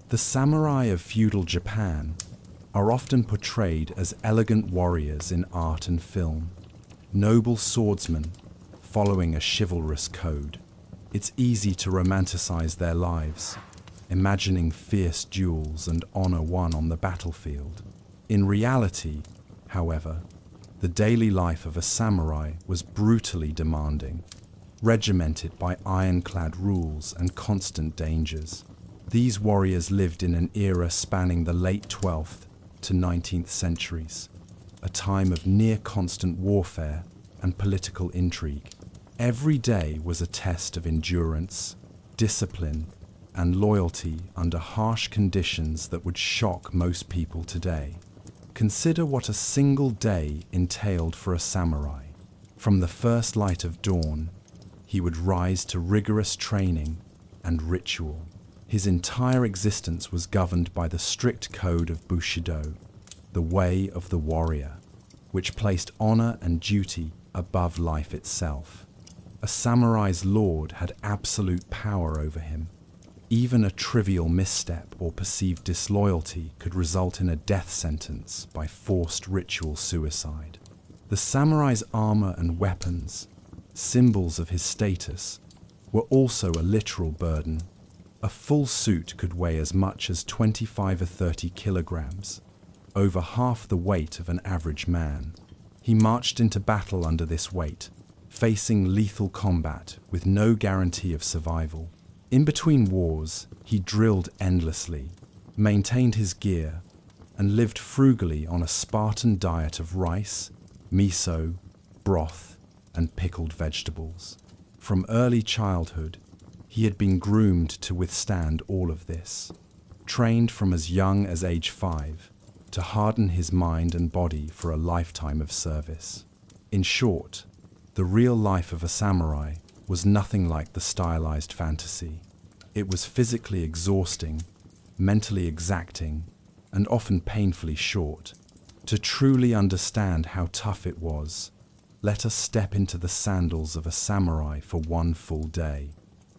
The samurai of feudal Japan are often portrayed as elegant warriors in art and film, noble swordsmen following a chivalrous code. It's easy to romanticize their lives, imagining fierce duels and honor won on the battlefield. In reality, however, the daily life of a samurai was brutally demanding, regimented by ironclad rules and constant dangers. These warriors lived in an era spanning the late 12th to 19th centuries, a time of near-constant warfare and political intrigue. Every day was a test of endurance, discipline, and loyalty under harsh conditions that would shock most people today. Consider what a single day entailed for a samurai. From the first light of dawn, he would rise to rigorous training and ritual. His entire existence was governed by the strict code of Bushido, the way of the warrior, which placed honor and duty above life itself. A samurai's lord had absolute power over him. Even a trivial misstep or perceived disloyalty could result in a death sentence by forced ritual suicide. The samurai's armor and weapons, symbols of his status, were also a literal burden. A full suit could weigh as much as 25 or 30 kilograms, over half the weight of an average man. He marched into battle under this weight, facing lethal combat with no guarantee of survival. In between wars, he drilled endlessly, maintained his gear, and lived frugally on a Spartan diet of rice, miso, broth, and pickled vegetables. From early childhood, he had been groomed to withstand all of this, trained from as young as age 5 to harden his mind and body for a lifetime of service. In short, the real life of a samurai was nothing like the stylized fantasy. It was physically exhausting, mentally exacting, and often painfully short. To truly understand how tough it was, let us step into the sandals of a samurai for one full day.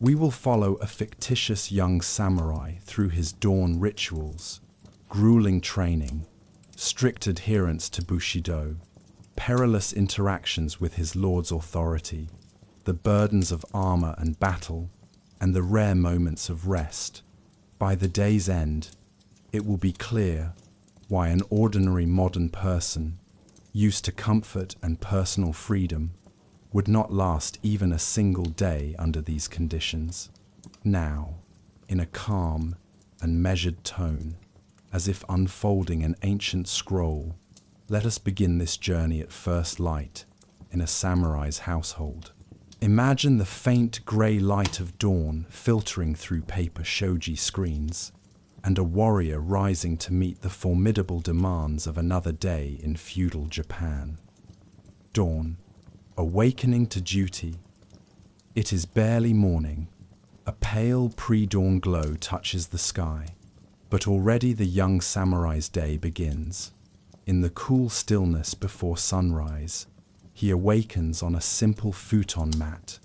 We will follow a fictitious young samurai through his dawn rituals, grueling training, strict adherence to Bushido, perilous interactions with his lord's authority, the burdens of armor and battle, and the rare moments of rest. By the day's end, it will be clear why an ordinary modern person, used to comfort and personal freedom, would not last even a single day under these conditions. Now, in a calm and measured tone, as if unfolding an ancient scroll, let us begin this journey at first light in a samurai's household. Imagine the faint grey light of dawn filtering through paper shoji screens, and a warrior rising to meet the formidable demands of another day in feudal Japan. Dawn, awakening to duty. It is barely morning. A pale pre-dawn glow touches the sky, but already the young samurai's day begins. In the cool stillness before sunrise, he awakens on a simple futon mat,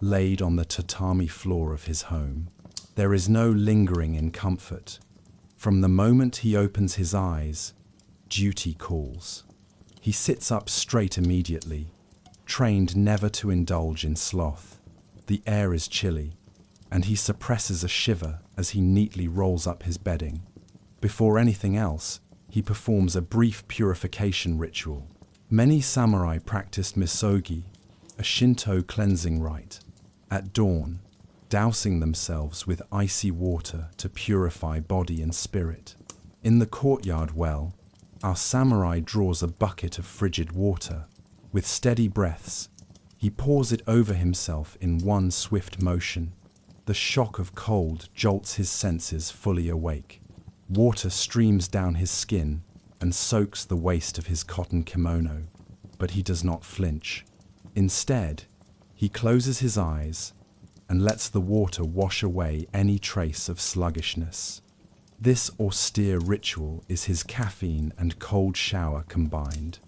laid on the tatami floor of his home. There is no lingering in comfort. From the moment he opens his eyes, duty calls. He sits up straight immediately, trained never to indulge in sloth. The air is chilly, and he suppresses a shiver as he neatly rolls up his bedding. Before anything else, he performs a brief purification ritual. Many samurai practiced misogi, a Shinto cleansing rite, at dawn, dousing themselves with icy water to purify body and spirit. In the courtyard well, our samurai draws a bucket of frigid water. With steady breaths, he pours it over himself in one swift motion. The shock of cold jolts his senses fully awake. Water streams down his skin and soaks the waist of his cotton kimono, but he does not flinch. Instead, he closes his eyes and lets the water wash away any trace of sluggishness. This austere ritual is his caffeine and cold shower combined,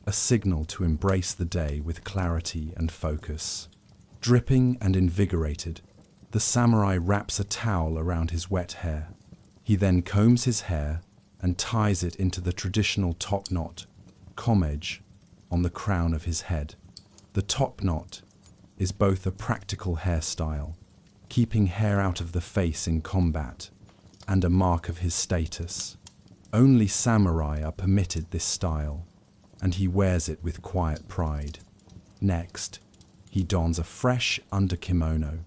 a signal to embrace the day with clarity and focus. Dripping and invigorated, the samurai wraps a towel around his wet hair. He then combs his hair and ties it into the traditional top knot, homage, on the crown of his head. The top knot is both a practical hairstyle, keeping hair out of the face in combat, and a mark of his status. Only samurai are permitted this style, and he wears it with quiet pride. Next, he dons a fresh underkimono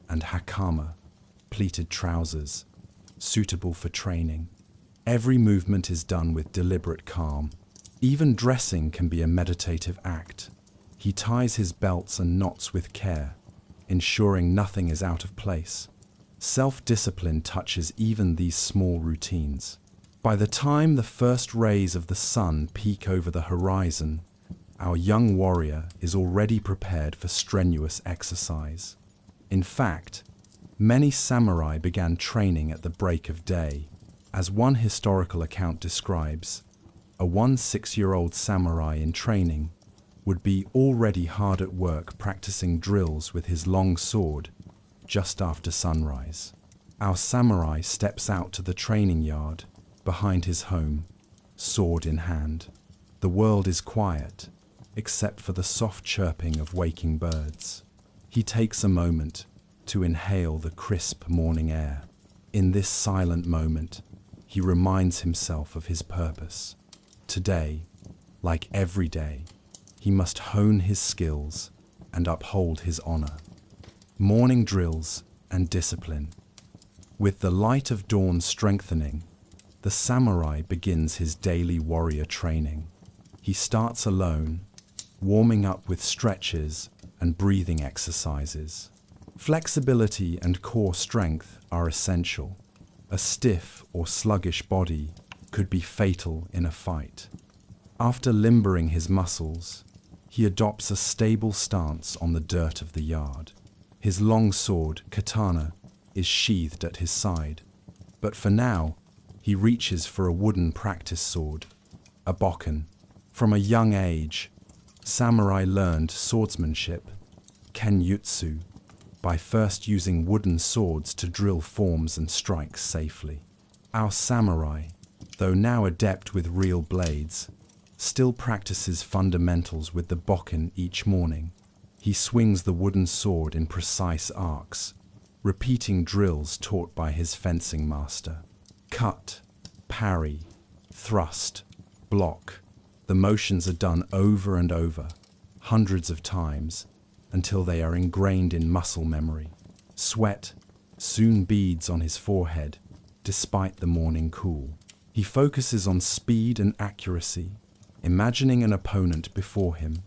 and hakama, pleated trousers, suitable for training. Every movement is done with deliberate calm. Even dressing can be a meditative act. He ties his belts and knots with care, ensuring nothing is out of place. Self-discipline touches even these small routines. By the time the first rays of the sun peek over the horizon, our young warrior is already prepared for strenuous exercise. In fact, many samurai began training at the break of day. As one historical account describes, a 6-year-old samurai in training would be already hard at work practicing drills with his long sword just after sunrise. Our samurai steps out to the training yard behind his home, sword in hand. The world is quiet, except for the soft chirping of waking birds. He takes a moment to inhale the crisp morning air. In this silent moment, he reminds himself of his purpose. Today, like every day, he must hone his skills and uphold his honor. Morning drills and discipline. With the light of dawn strengthening, the samurai begins his daily warrior training. He starts alone, warming up with stretches and breathing exercises. Flexibility and core strength are essential. A stiff or sluggish body could be fatal in a fight. After limbering his muscles, he adopts a stable stance on the dirt of the yard. His long sword, katana, is sheathed at his side, but for now, he reaches for a wooden practice sword, a bokken. From a young age, samurai learned swordsmanship, kenjutsu, by first using wooden swords to drill forms and strikes safely. Our samurai, though now adept with real blades, still practices fundamentals with the bokken each morning. He swings the wooden sword in precise arcs, repeating drills taught by his fencing master. Cut, parry, thrust, block. The motions are done over and over, hundreds of times, until they are ingrained in muscle memory. Sweat soon beads on his forehead, despite the morning cool. He focuses on speed and accuracy, imagining an opponent before him.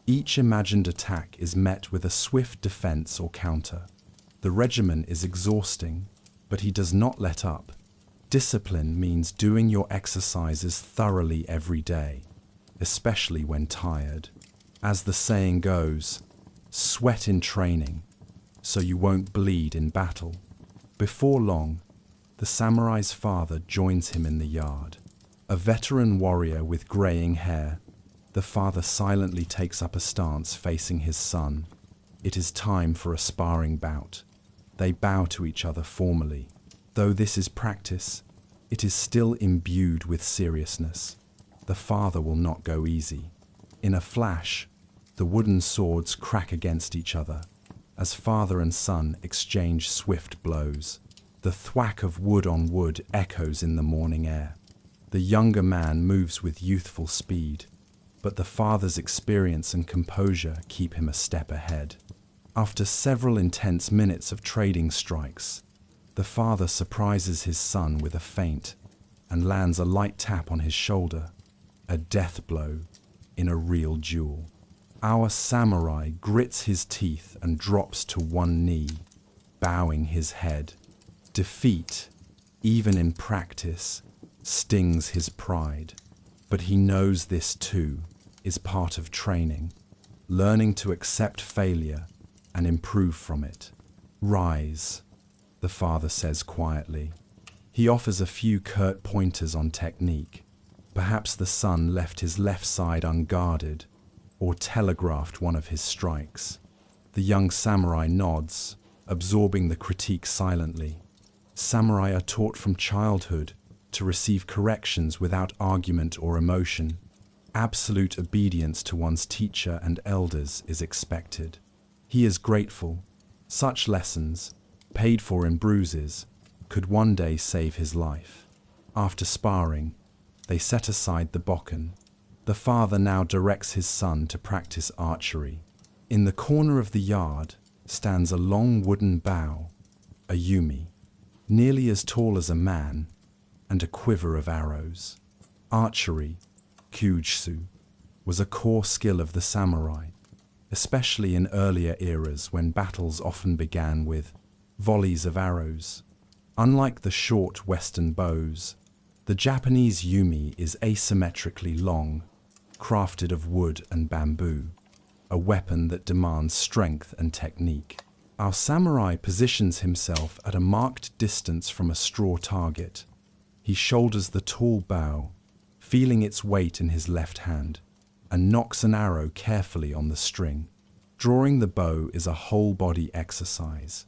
Each imagined attack is met with a swift defense or counter. The regimen is exhausting, but he does not let up. Discipline means doing your exercises thoroughly every day, especially when tired. As the saying goes, sweat in training, so you won't bleed in battle. Before long, the samurai's father joins him in the yard. A veteran warrior with graying hair, the father silently takes up a stance facing his son. It is time for a sparring bout. They bow to each other formally. Though this is practice, it is still imbued with seriousness. The father will not go easy. In a flash, the wooden swords crack against each other as father and son exchange swift blows. The thwack of wood on wood echoes in the morning air. The younger man moves with youthful speed, but the father's experience and composure keep him a step ahead. After several intense minutes of trading strikes, the father surprises his son with a feint and lands a light tap on his shoulder, a death blow in a real duel. Our samurai grits his teeth and drops to one knee, bowing his head. Defeat, even in practice, stings his pride, but he knows this too is part of training, learning to accept failure and improve from it. Rise, the father says quietly. He offers a few curt pointers on technique. Perhaps the son left his left side unguarded or telegraphed one of his strikes. The young samurai nods, absorbing the critique silently. Samurai are taught from childhood to receive corrections without argument or emotion. Absolute obedience to one's teacher and elders is expected. He is grateful. Such lessons, paid for in bruises, could one day save his life. After sparring, they set aside the bokken. The father now directs his son to practice archery. In the corner of the yard stands a long wooden bow, a yumi, nearly as tall as a man, and a quiver of arrows. Archery, kyujutsu, was a core skill of the samurai, especially in earlier eras when battles often began with volleys of arrows. Unlike the short Western bows, the Japanese yumi is asymmetrically long, crafted of wood and bamboo, a weapon that demands strength and technique. Our samurai positions himself at a marked distance from a straw target. He shoulders the tall bow, feeling its weight in his left hand, and knocks an arrow carefully on the string. Drawing the bow is a whole-body exercise.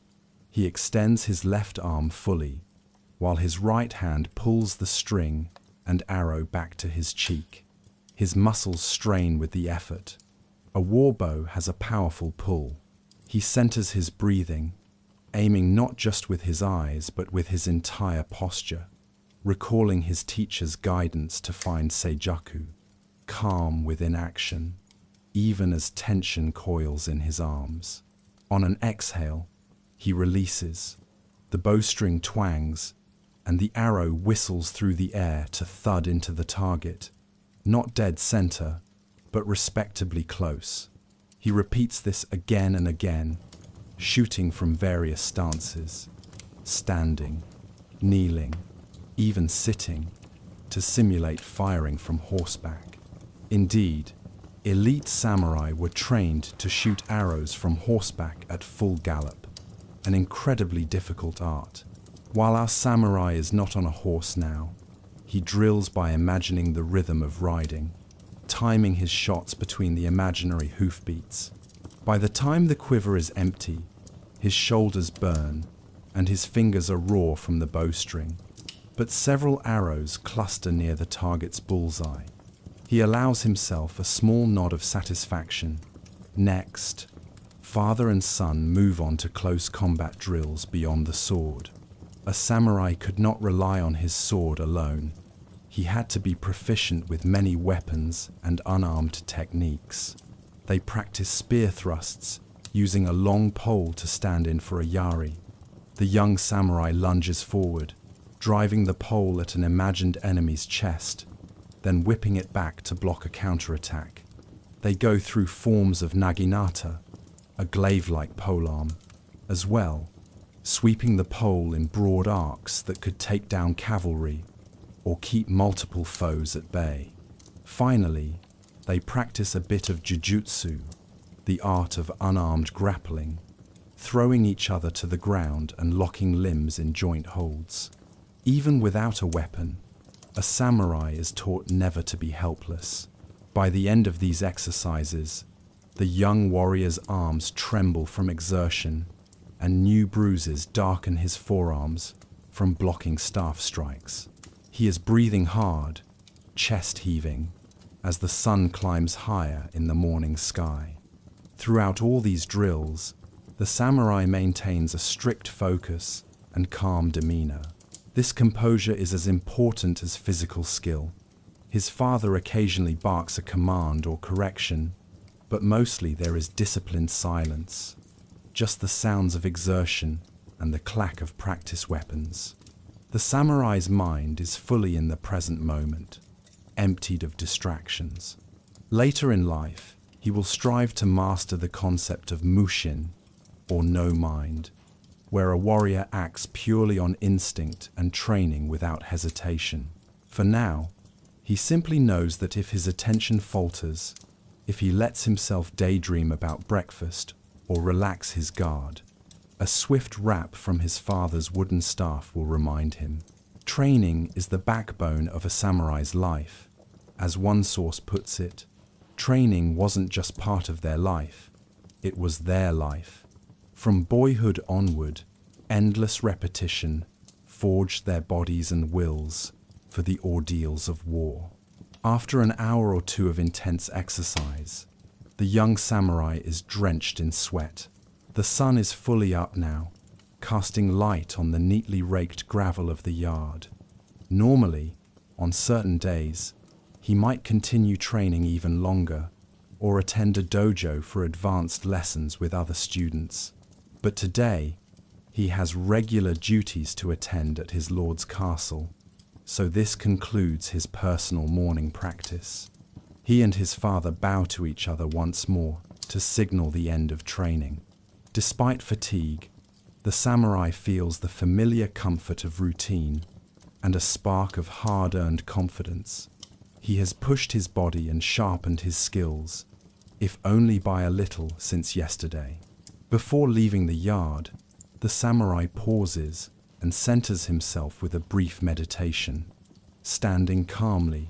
He extends his left arm fully, while his right hand pulls the string and arrow back to his cheek. His muscles strain with the effort. A warbow has a powerful pull. He centers his breathing, aiming not just with his eyes but with his entire posture, recalling his teacher's guidance to find seijaku, calm within action, even as tension coils in his arms. On an exhale, he releases. The bowstring twangs, and the arrow whistles through the air to thud into the target, not dead center, but respectably close. He repeats this again and again, shooting from various stances, standing, kneeling, even sitting, to simulate firing from horseback. Indeed, elite samurai were trained to shoot arrows from horseback at full gallop, an incredibly difficult art. While our samurai is not on a horse now, he drills by imagining the rhythm of riding, timing his shots between the imaginary hoofbeats. By the time the quiver is empty, his shoulders burn and his fingers are raw from the bowstring, but several arrows cluster near the target's bullseye. He allows himself a small nod of satisfaction. Next, father and son move on to close combat drills beyond the sword. A samurai could not rely on his sword alone. He had to be proficient with many weapons and unarmed techniques. They practice spear thrusts, using a long pole to stand in for a yari. The young samurai lunges forward, driving the pole at an imagined enemy's chest, then whipping it back to block a counterattack. They go through forms of naginata, a glaive-like polearm, as well, sweeping the pole in broad arcs that could take down cavalry or keep multiple foes at bay. Finally, they practice a bit of jujutsu, the art of unarmed grappling, throwing each other to the ground and locking limbs in joint holds. Even without a weapon, a samurai is taught never to be helpless. By the end of these exercises, the young warrior's arms tremble from exertion, and new bruises darken his forearms from blocking staff strikes. He is breathing hard, chest heaving, as the sun climbs higher in the morning sky. Throughout all these drills, the samurai maintains a strict focus and calm demeanor. This composure is as important as physical skill. His father occasionally barks a command or correction, but mostly there is disciplined silence, just the sounds of exertion and the clack of practice weapons. The samurai's mind is fully in the present moment, emptied of distractions. Later in life, he will strive to master the concept of mushin, or no mind, where a warrior acts purely on instinct and training without hesitation. For now, he simply knows that if his attention falters, if he lets himself daydream about breakfast or relax his guard, a swift rap from his father's wooden staff will remind him. Training is the backbone of a samurai's life. As one source puts it, training wasn't just part of their life, it was their life. From boyhood onward, endless repetition, forged their bodies and wills for the ordeals of war. After an hour or two of intense exercise, the young samurai is drenched in sweat. The sun is fully up now, casting light on the neatly raked gravel of the yard. Normally, on certain days, he might continue training even longer, or attend a dojo for advanced lessons with other students. But today, he has regular duties to attend at his lord's castle, so this concludes his personal morning practice. He and his father bow to each other once more to signal the end of training. Despite fatigue, the samurai feels the familiar comfort of routine and a spark of hard-earned confidence. He has pushed his body and sharpened his skills, if only by a little since yesterday. Before leaving the yard, the samurai pauses and centers himself with a brief meditation. Standing calmly,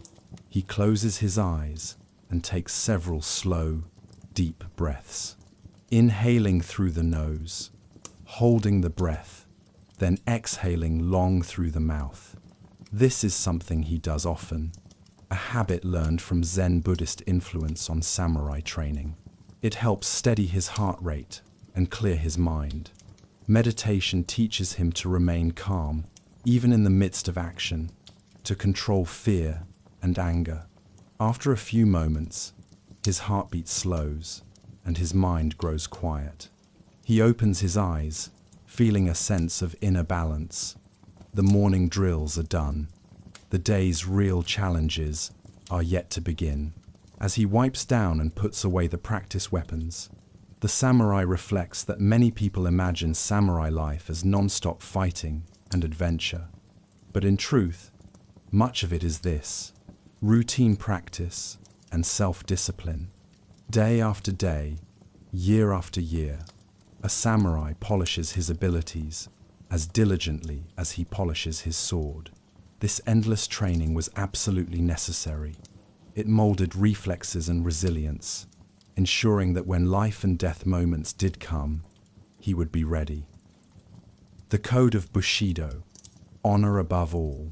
he closes his eyes and takes several slow, deep breaths. Inhaling through the nose, holding the breath, then exhaling long through the mouth. This is something he does often, a habit learned from Zen Buddhist influence on samurai training. It helps steady his heart rate and clear his mind. Meditation teaches him to remain calm, even in the midst of action, to control fear and anger. After a few moments, his heartbeat slows and his mind grows quiet. He opens his eyes, feeling a sense of inner balance. The morning drills are done. The day's real challenges are yet to begin. As he wipes down and puts away the practice weapons, the samurai reflects that many people imagine samurai life as non-stop fighting and adventure. But in truth, much of it is this: routine practice and self-discipline. Day after day, year after year, a samurai polishes his abilities as diligently as he polishes his sword. This endless training was absolutely necessary. It molded reflexes and resilience, ensuring that when life and death moments did come, he would be ready. The code of Bushido, honor above all.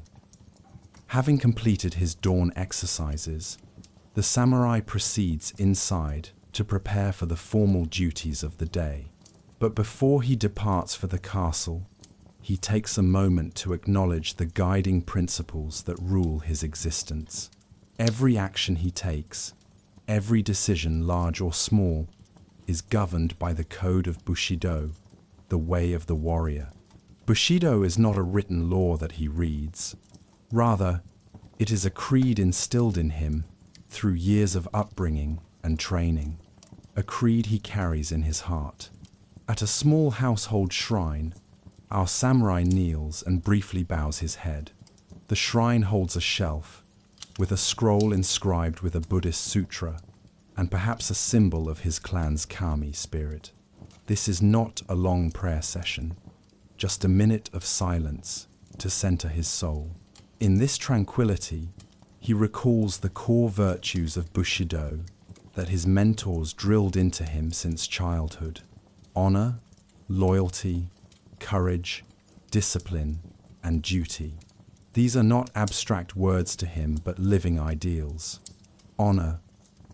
Having completed his dawn exercises, the samurai proceeds inside to prepare for the formal duties of the day. But before he departs for the castle, he takes a moment to acknowledge the guiding principles that rule his existence. Every action he takes, every decision, large or small, is governed by the code of Bushido, the way of the warrior. Bushido is not a written law that he reads. Rather, it is a creed instilled in him through years of upbringing and training, a creed he carries in his heart. At a small household shrine, our samurai kneels and briefly bows his head. The shrine holds a shelf with a scroll inscribed with a Buddhist sutra and perhaps a symbol of his clan's kami spirit. This is not a long prayer session, just a minute of silence to center his soul. In this tranquility, he recalls the core virtues of Bushido that his mentors drilled into him since childhood: honor, loyalty, courage, discipline, and duty. These are not abstract words to him, but living ideals. Honor,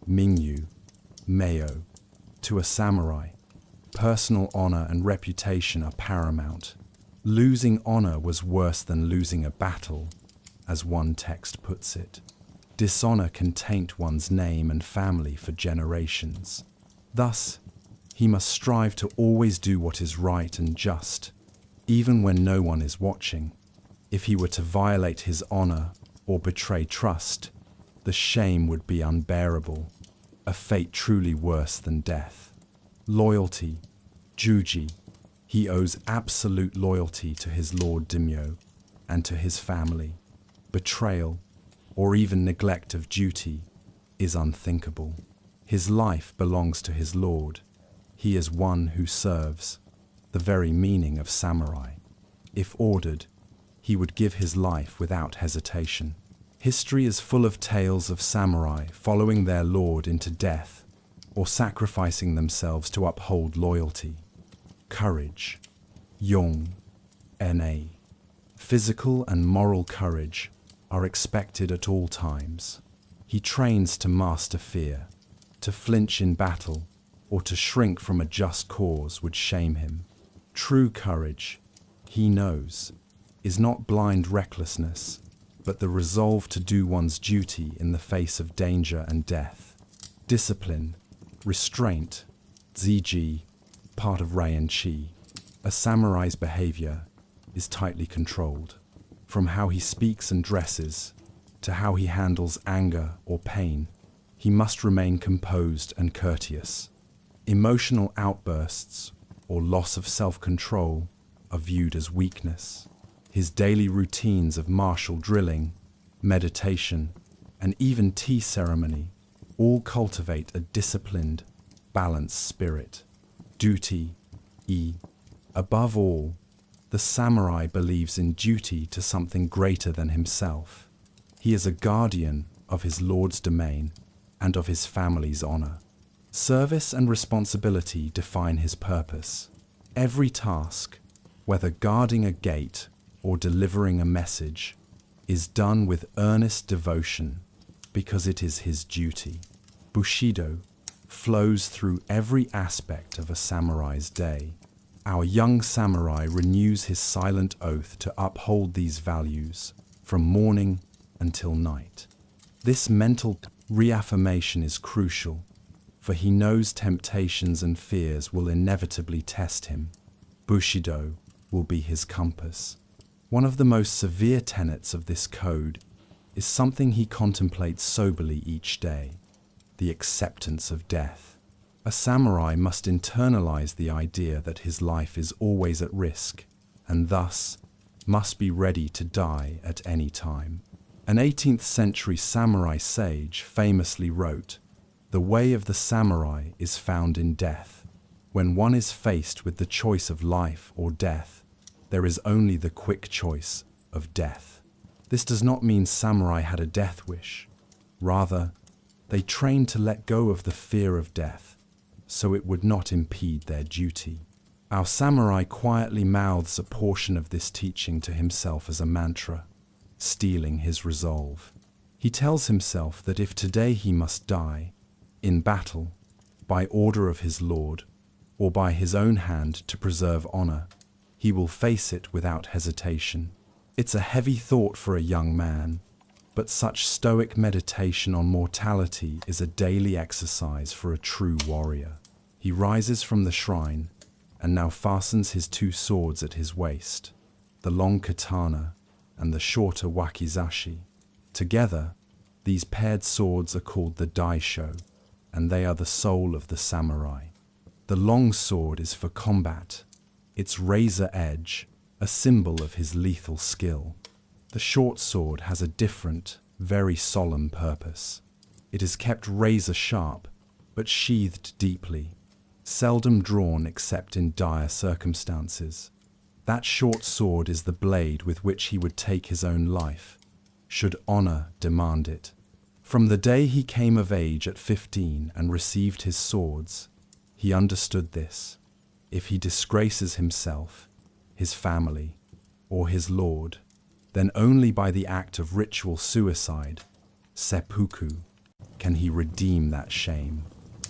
Mingyu, Meo. To a samurai, personal honor and reputation are paramount. Losing honor was worse than losing a battle, as one text puts it. Dishonor can taint one's name and family for generations. Thus, he must strive to always do what is right and just, even when no one is watching. If he were to violate his honor or betray trust, the shame would be unbearable, a fate truly worse than death. Loyalty, Juji. He owes absolute loyalty to his lord Daimyo and to his family. Betrayal, or even neglect of duty, is unthinkable. His life belongs to his lord. He is one who serves, the very meaning of samurai. If ordered, he would give his life without hesitation. History is full of tales of samurai following their lord into death or sacrificing themselves to uphold loyalty. Courage, Yong, Na. Physical and moral courage are expected at all times. He trains to master fear. To flinch in battle or to shrink from a just cause would shame him. True courage, he knows, is not blind recklessness, but the resolve to do one's duty in the face of danger and death. Discipline, restraint, ziji, part of Rei and Chi. A samurai's behavior is tightly controlled, from how he speaks and dresses to how he handles anger or pain. He must remain composed and courteous. Emotional outbursts or loss of self-control are viewed as weakness. His daily routines of martial drilling, meditation, and even tea ceremony all cultivate a disciplined, balanced spirit. Duty, above all, the samurai believes in duty to something greater than himself. He is a guardian of his lord's domain and of his family's honor. Service and responsibility define his purpose. Every task, whether guarding a gate or delivering a message, is done with earnest devotion because it is his duty. Bushido flows through every aspect of a samurai's day. Our young samurai renews his silent oath to uphold these values from morning until night. This mental reaffirmation is crucial, for he knows temptations and fears will inevitably test him. Bushido will be his compass. One of the most severe tenets of this code is something he contemplates soberly each day: the acceptance of death. A samurai must internalize the idea that his life is always at risk, and thus must be ready to die at any time. An 18th century samurai sage famously wrote, "The way of the samurai is found in death. When one is faced with the choice of life or death, there is only the quick choice of death." This does not mean samurai had a death wish. Rather, they trained to let go of the fear of death, so it would not impede their duty. Our samurai quietly mouths a portion of this teaching to himself as a mantra, steeling his resolve. He tells himself that if today he must die, in battle, by order of his lord, or by his own hand to preserve honor, he will face it without hesitation. It's a heavy thought for a young man, but such stoic meditation on mortality is a daily exercise for a true warrior. He rises from the shrine and now fastens his two swords at his waist, the long katana and the shorter wakizashi. Together, these paired swords are called the daisho, and they are the soul of the samurai. The long sword is for combat, its razor edge a symbol of his lethal skill. The short sword has a different, very solemn purpose. It is kept razor sharp, but sheathed deeply, seldom drawn except in dire circumstances. That short sword is the blade with which he would take his own life, should honor demand it. From the day he came of age at 15 and received his swords, he understood this. If he disgraces himself, his family, or his lord, then only by the act of ritual suicide, seppuku, can he redeem that shame.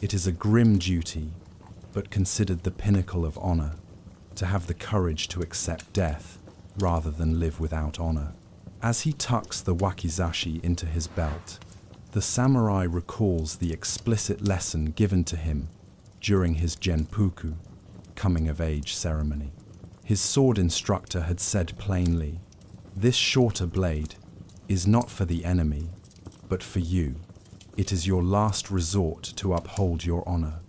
It is a grim duty, but considered the pinnacle of honor, to have the courage to accept death rather than live without honor. As he tucks the wakizashi into his belt, the samurai recalls the explicit lesson given to him during his genpuku, coming-of-age ceremony. His sword instructor had said plainly, "This shorter blade is not for the enemy, but for you. It is your last resort to uphold your honor."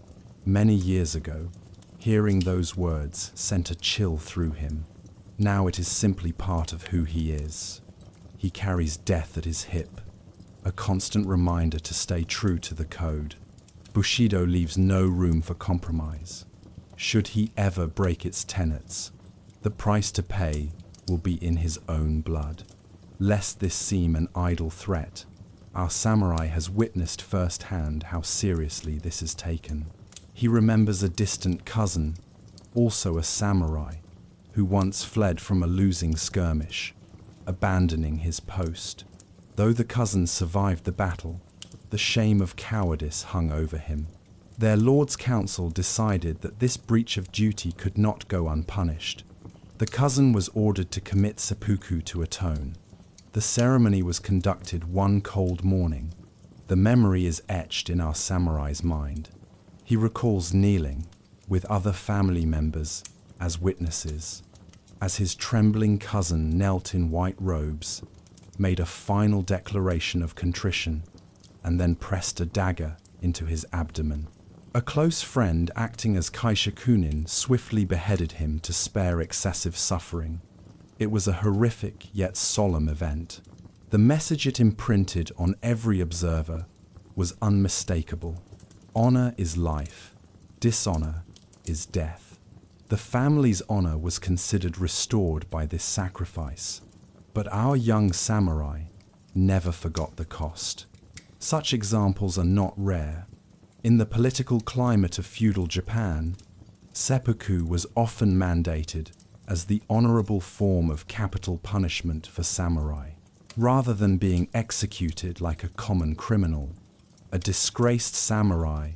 Many years ago, hearing those words sent a chill through him. Now it is simply part of who he is. He carries death at his hip, a constant reminder to stay true to the code. Bushido leaves no room for compromise. Should he ever break its tenets, the price to pay will be in his own blood. Lest this seem an idle threat, our samurai has witnessed firsthand how seriously this is taken. He remembers a distant cousin, also a samurai, who once fled from a losing skirmish. abandoning his post. Though the cousins survived the battle, the shame of cowardice hung over him. Their Lord's Council decided that this breach of duty could not go unpunished. The cousin was ordered to commit seppuku to atone. The ceremony was conducted one cold morning. The memory is etched in our samurai's mind. He recalls kneeling, with other family members, as witnesses, as his trembling cousin knelt in white robes, made a final declaration of contrition, and then pressed a dagger into his abdomen. A close friend acting as kaishakunin swiftly beheaded him to spare excessive suffering. It was a horrific yet solemn event. The message it imprinted on every observer was unmistakable. Honor is life, dishonor is death. The family's honor was considered restored by this sacrifice, but our young samurai never forgot the cost. Such examples are not rare. In the political climate of feudal Japan, seppuku was often mandated as the honorable form of capital punishment for samurai. Rather than being executed like a common criminal, a disgraced samurai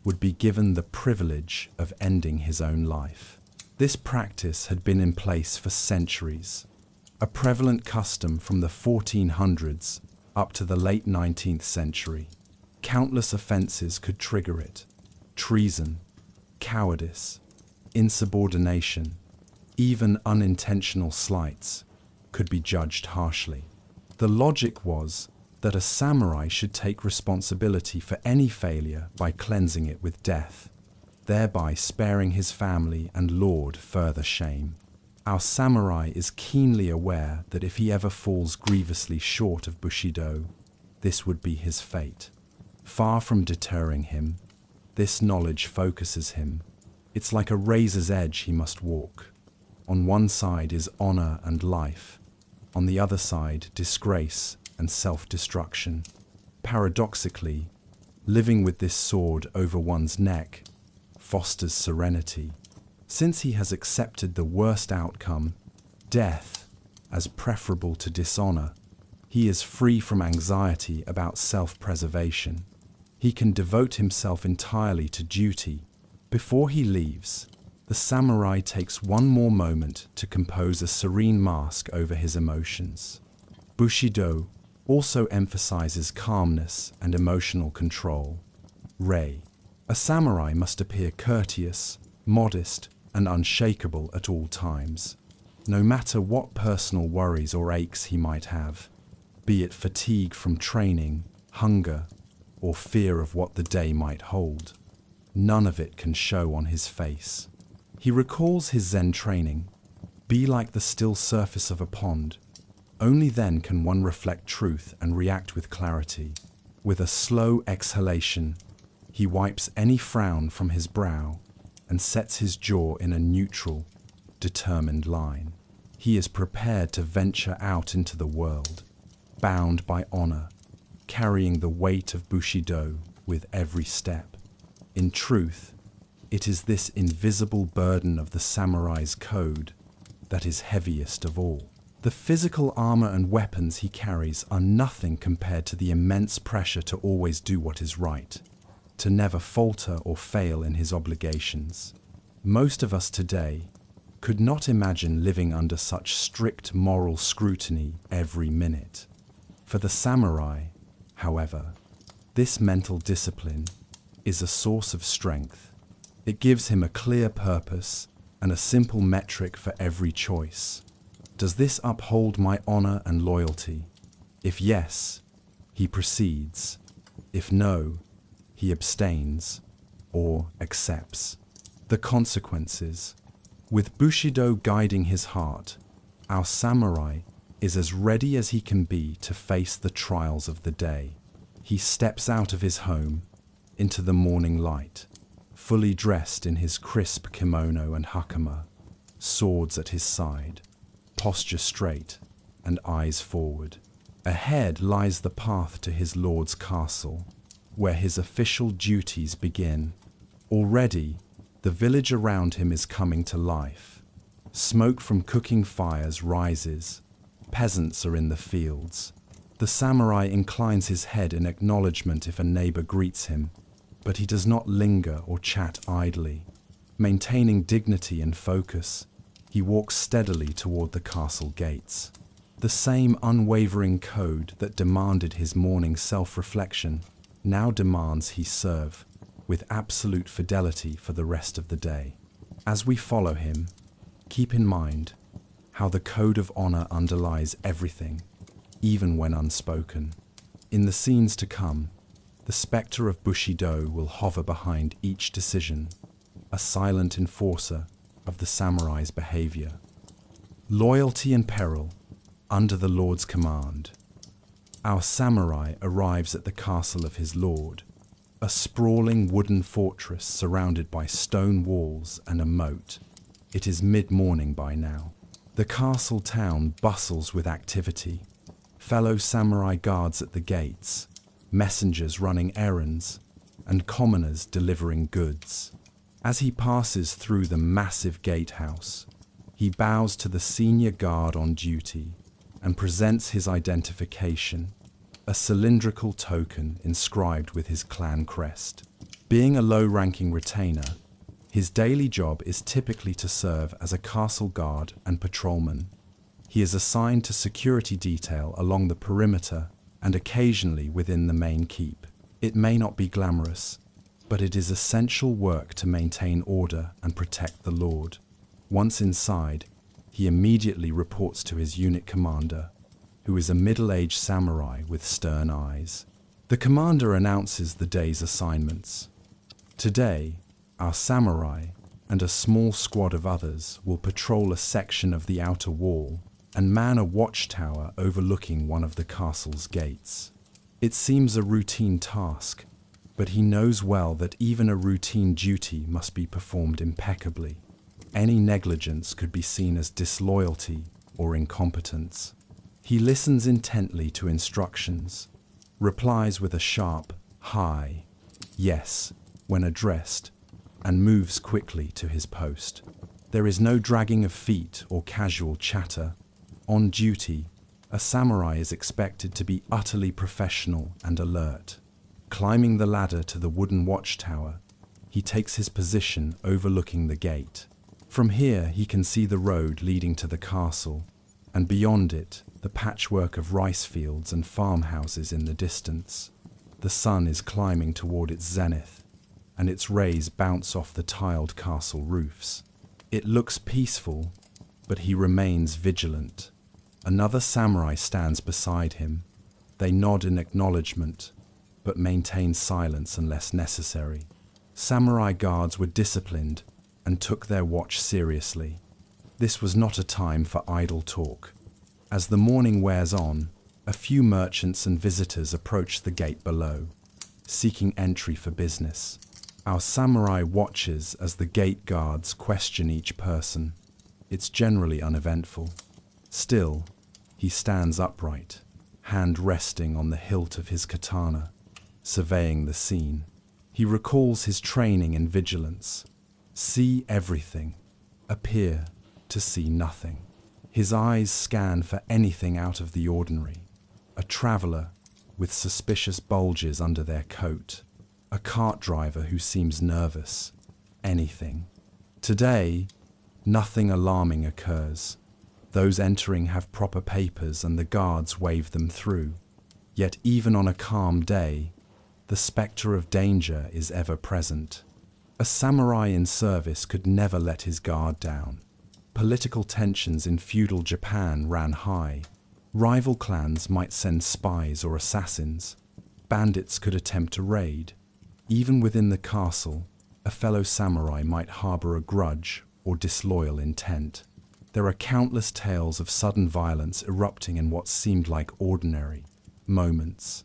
would be given the privilege of ending his own life. This practice had been in place for centuries, a prevalent custom from the 1400s up to the late 19th century. Countless offenses could trigger it: treason, cowardice, insubordination, even unintentional slights could be judged harshly. The logic was that a samurai should take responsibility for any failure by cleansing it with death, thereby sparing his family and lord further shame. Our samurai is keenly aware that if he ever falls grievously short of Bushido, this would be his fate. Far from deterring him, this knowledge focuses him. It's like a razor's edge he must walk. On one side is honor and life, on the other side disgrace and self-destruction. Paradoxically, living with this sword over one's neck fosters serenity. Since he has accepted the worst outcome, death, as preferable to dishonor, he is free from anxiety about self-preservation. He can devote himself entirely to duty. Before he leaves, the samurai takes one more moment to compose a serene mask over his emotions. Bushido also emphasizes calmness and emotional control. Rei. A samurai must appear courteous, modest, and unshakable at all times, no matter what personal worries or aches he might have, be it fatigue from training, hunger, or fear of what the day might hold. None of it can show on his face. He recalls his Zen training: be like the still surface of a pond. Only then can one reflect truth and react with clarity. With a slow exhalation, he wipes any frown from his brow and sets his jaw in a neutral, determined line. He is prepared to venture out into the world, bound by honor, carrying the weight of Bushido with every step. In truth, it is this invisible burden of the samurai's code that is heaviest of all. The physical armor and weapons he carries are nothing compared to the immense pressure to always do what is right, to never falter or fail in his obligations. Most of us today could not imagine living under such strict moral scrutiny every minute. For the samurai, however, this mental discipline is a source of strength. It gives him a clear purpose and a simple metric for every choice. Does this uphold my honor and loyalty? If yes, he proceeds. If no, he abstains or accepts the consequences. With Bushido guiding his heart, our samurai is as ready as he can be to face the trials of the day. He steps out of his home into the morning light, fully dressed in his crisp kimono and hakama, swords at his side, posture straight and eyes forward. Ahead lies the path to his lord's castle, where his official duties begin. Already, the village around him is coming to life. Smoke from cooking fires rises, Peasants are in the fields. The samurai inclines his head in acknowledgement if a neighbor greets him, but he does not linger or chat idly. Maintaining dignity and focus, he walks steadily toward the castle gates. The same unwavering code that demanded his morning self-reflection now demands he serve with absolute fidelity for the rest of the day. As we follow him, keep in mind how the code of honor underlies everything, even when unspoken. In the scenes to come, the specter of Bushido will hover behind each decision, a silent enforcer of the samurai's behavior. Loyalty and peril under the Lord's command. Our samurai arrives at the castle of his lord, a sprawling wooden fortress surrounded by stone walls and a moat. It is mid-morning by now. The castle town bustles with activity. Fellow samurai guards at the gates, messengers running errands, and commoners delivering goods. As he passes through the massive gatehouse, he bows to the senior guard on duty and presents his identification, a cylindrical token inscribed with his clan crest. Being a low-ranking retainer, his daily job is typically to serve as a castle guard and patrolman. He is assigned to security detail along the perimeter and occasionally within the main keep. It may not be glamorous, but it is essential work to maintain order and protect the Lord. Once inside, he immediately reports to his unit commander, who is a middle-aged samurai with stern eyes. The commander announces the day's assignments. Today, our samurai and a small squad of others will patrol a section of the outer wall and man a watchtower overlooking one of the castle's gates. It seems a routine task, but he knows well that even a routine duty must be performed impeccably. Any negligence could be seen as disloyalty or incompetence. He listens intently to instructions, replies with a sharp "hi," "yes" when addressed, and moves quickly to his post. There is no dragging of feet or casual chatter. On duty, a samurai is expected to be utterly professional and alert. Climbing the ladder to the wooden watchtower, he takes his position overlooking the gate. From here, he can see the road leading to the castle, and beyond it, the patchwork of rice fields and farmhouses in the distance. The sun is climbing toward its zenith, and its rays bounce off the tiled castle roofs. It looks peaceful, but he remains vigilant. Another samurai stands beside him. They nod in acknowledgement, but maintain silence unless necessary. Samurai guards were disciplined and took their watch seriously. This was not a time for idle talk. As the morning wears on, a few merchants and visitors approach the gate below, seeking entry for business. Our samurai watches as the gate guards question each person. It's generally uneventful. Still, he stands upright, hand resting on the hilt of his katana, surveying the scene. He recalls his training in vigilance. See everything, appear to see nothing. His eyes scan for anything out of the ordinary. A traveler with suspicious bulges under their coat, a cart driver who seems nervous, anything. Today, nothing alarming occurs. Those entering have proper papers and the guards wave them through. Yet even on a calm day, the spectre of danger is ever present. A samurai in service could never let his guard down. Political tensions in feudal Japan ran high. Rival clans might send spies or assassins. Bandits could attempt to raid. Even within the castle, a fellow samurai might harbor a grudge or disloyal intent. There are countless tales of sudden violence erupting in what seemed like ordinary moments.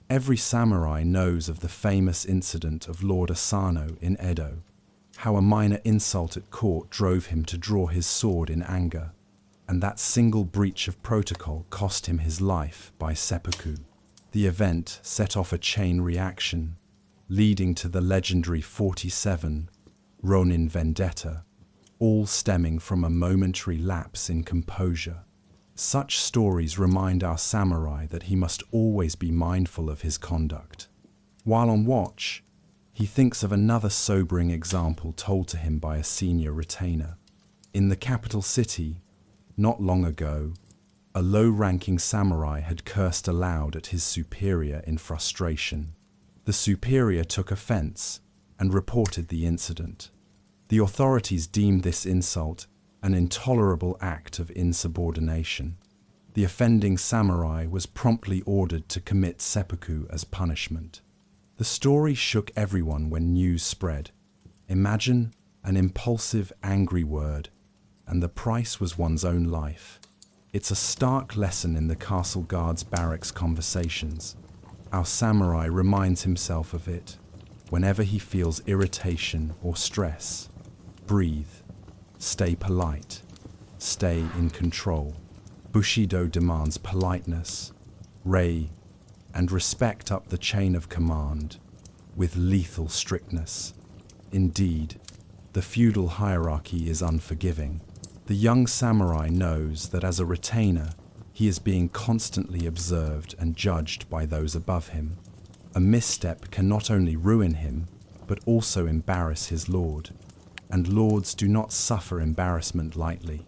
Every samurai knows of the famous incident of Lord Asano in Edo, how a minor insult at court drove him to draw his sword in anger, and that single breach of protocol cost him his life by seppuku. The event set off a chain reaction, leading to the legendary 47 Ronin vendetta, all stemming from a momentary lapse in composure. Such stories remind our samurai that he must always be mindful of his conduct. While on watch, he thinks of another sobering example told to him by a senior retainer. In the capital city, not long ago, a low-ranking samurai had cursed aloud at his superior in frustration. The superior took offense and reported the incident. The authorities deemed this insult an intolerable act of insubordination. The offending samurai was promptly ordered to commit seppuku as punishment. The story shook everyone when news spread. Imagine an impulsive, angry word, and the price was one's own life. It's a stark lesson in the castle guard's barracks conversations. Our samurai reminds himself of it whenever he feels irritation or stress. Breathe. Stay polite. Stay in control. Bushido demands politeness, rei, and respect up the chain of command with lethal strictness. Indeed, the feudal hierarchy is unforgiving. The young samurai knows that as a retainer, he is being constantly observed and judged by those above him. A misstep can not only ruin him, but also embarrass his lord. And lords do not suffer embarrassment lightly.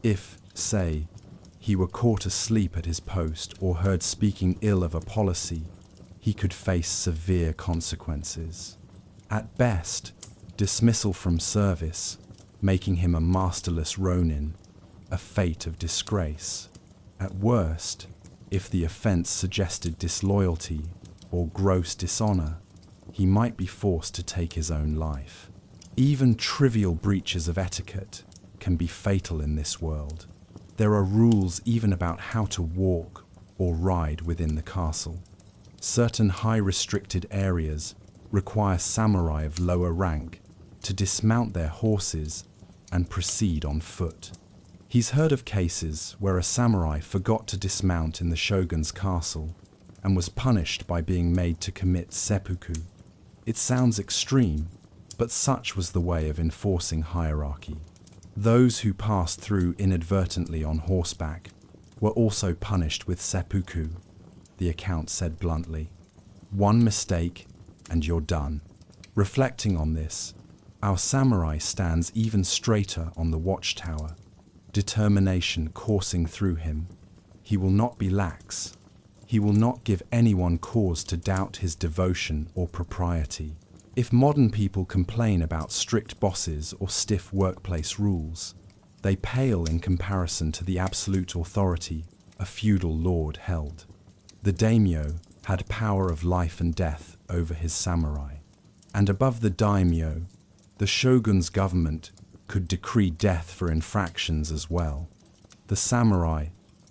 If, say, he were caught asleep at his post or heard speaking ill of a policy, he could face severe consequences. At best, dismissal from service, making him a masterless ronin, a fate of disgrace. At worst, if the offense suggested disloyalty or gross dishonor, he might be forced to take his own life. Even trivial breaches of etiquette can be fatal in this world. There are rules even about how to walk or ride within the castle. Certain high restricted areas require samurai of lower rank to dismount their horses and proceed on foot. He's heard of cases where a samurai forgot to dismount in the shogun's castle and was punished by being made to commit seppuku. It sounds extreme, but such was the way of enforcing hierarchy. Those who passed through inadvertently on horseback were also punished with seppuku, the account said bluntly. One mistake and you're done. Reflecting on this, our samurai stands even straighter on the watchtower, determination coursing through him. He will not be lax. He will not give anyone cause to doubt his devotion or propriety. If modern people complain about strict bosses or stiff workplace rules, they pale in comparison to the absolute authority a feudal lord held. The daimyo had power of life and death over his samurai, and above the daimyo, the shogun's government could decree death for infractions as well. The samurai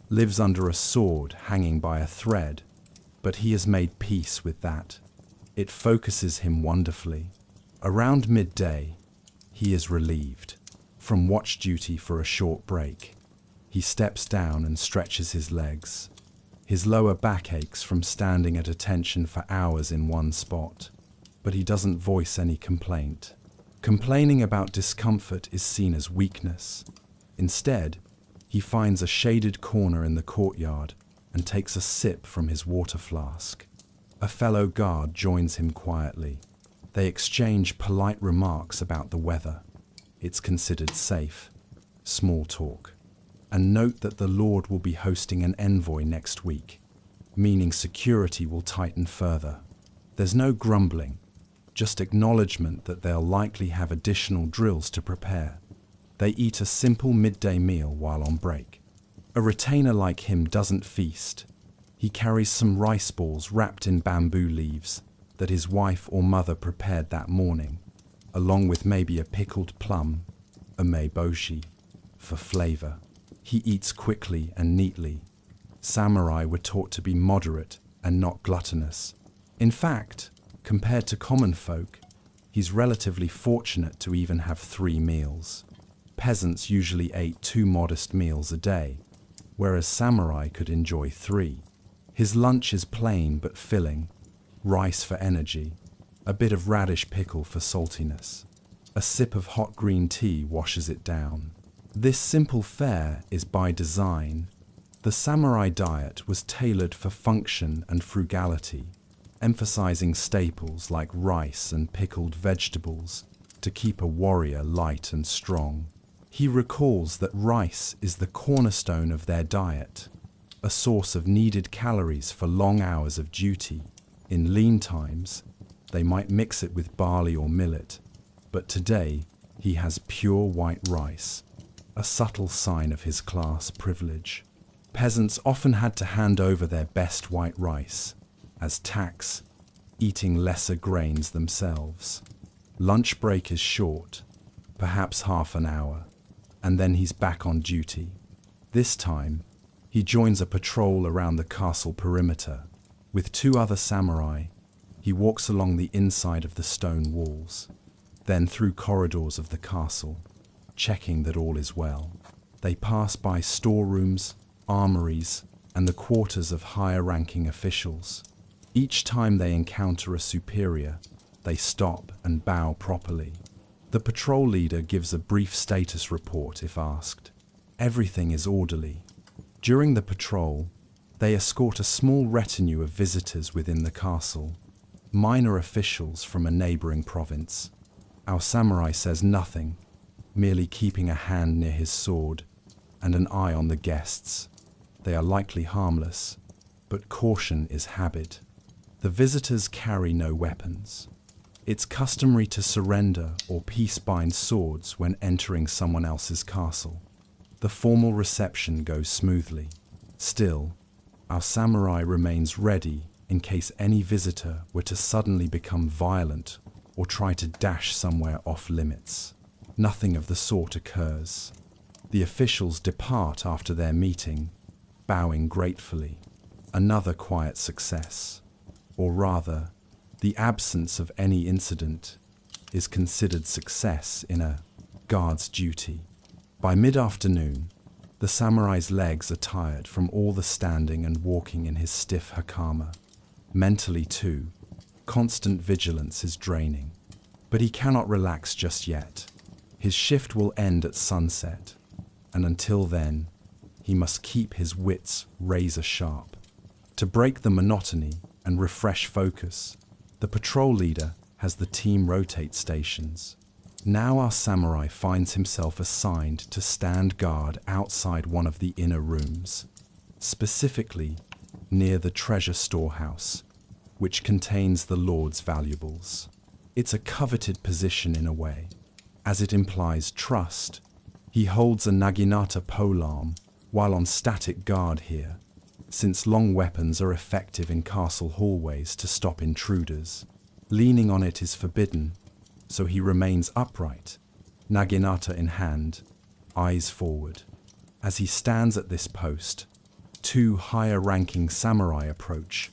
lives under a sword hanging by a thread, but he has made peace with that. It focuses him wonderfully. Around midday, he is relieved from watch duty for a short break. He steps down and stretches his legs. His lower back aches from standing at attention for hours in one spot, but he doesn't voice any complaint. Complaining about discomfort is seen as weakness. Instead, he finds a shaded corner in the courtyard and takes a sip from his water flask. A fellow guard joins him quietly. They exchange polite remarks about the weather. It's considered safe. Small talk. And note that the Lord will be hosting an envoy next week, meaning security will tighten further. There's no grumbling, just acknowledgement that they'll likely have additional drills to prepare. They eat a simple midday meal while on break. A retainer like him doesn't feast. He carries some rice balls wrapped in bamboo leaves that his wife or mother prepared that morning, along with maybe a pickled plum, a meiboshi, for flavor. He eats quickly and neatly. Samurai were taught to be moderate and not gluttonous. In fact, compared to common folk, he's relatively fortunate to even have 3 meals. Peasants usually ate 2 modest meals a day, whereas samurai could enjoy 3. His lunch is plain but filling, rice for energy, a bit of radish pickle for saltiness. A sip of hot green tea washes it down. This simple fare is by design, The samurai diet was tailored for function and frugality, emphasizing staples like rice and pickled vegetables to keep a warrior light and strong. He recalls that rice is the cornerstone of their diet, a source of needed calories for long hours of duty. In lean times, they might mix it with barley or millet, but today he has pure white rice, a subtle sign of his class privilege. Peasants often had to hand over their best white rice as tax, eating lesser grains themselves. Lunch break is short, perhaps half an hour, and then he's back on duty. This time, he joins a patrol around the castle perimeter. With 2 other samurai, he walks along the inside of the stone walls, then through corridors of the castle, checking that all is well. They pass by storerooms, armories, and the quarters of higher-ranking officials. Each time they encounter a superior, they stop and bow properly. The patrol leader gives a brief status report if asked. Everything is orderly. During the patrol, they escort a small retinue of visitors within the castle, minor officials from a neighboring province. Our samurai says nothing, merely keeping a hand near his sword and an eye on the guests. They are likely harmless, but caution is habit. The visitors carry no weapons. It's customary to surrender or peace-bind swords when entering someone else's castle. The formal reception goes smoothly. Still, our samurai remains ready in case any visitor were to suddenly become violent or try to dash somewhere off limits. Nothing of the sort occurs. The officials depart after their meeting, bowing gratefully. Another quiet success, or rather, the absence of any incident, is considered success in a guard's duty. By mid-afternoon, the samurai's legs are tired from all the standing and walking in his stiff hakama. Mentally too, constant vigilance is draining. But he cannot relax just yet. His shift will end at sunset, and until then, he must keep his wits razor sharp. To break the monotony and refresh focus, the patrol leader has the team rotate stations. Now our samurai finds himself assigned to stand guard outside one of the inner rooms, specifically near the treasure storehouse, which contains the Lord's valuables. It's a coveted position in a way, as it implies trust. He holds a naginata polearm while on static guard here, since long weapons are effective in castle hallways to stop intruders. Leaning on it is forbidden, so he remains upright, naginata in hand, eyes forward. As he stands at this post, 2 higher-ranking samurai approach,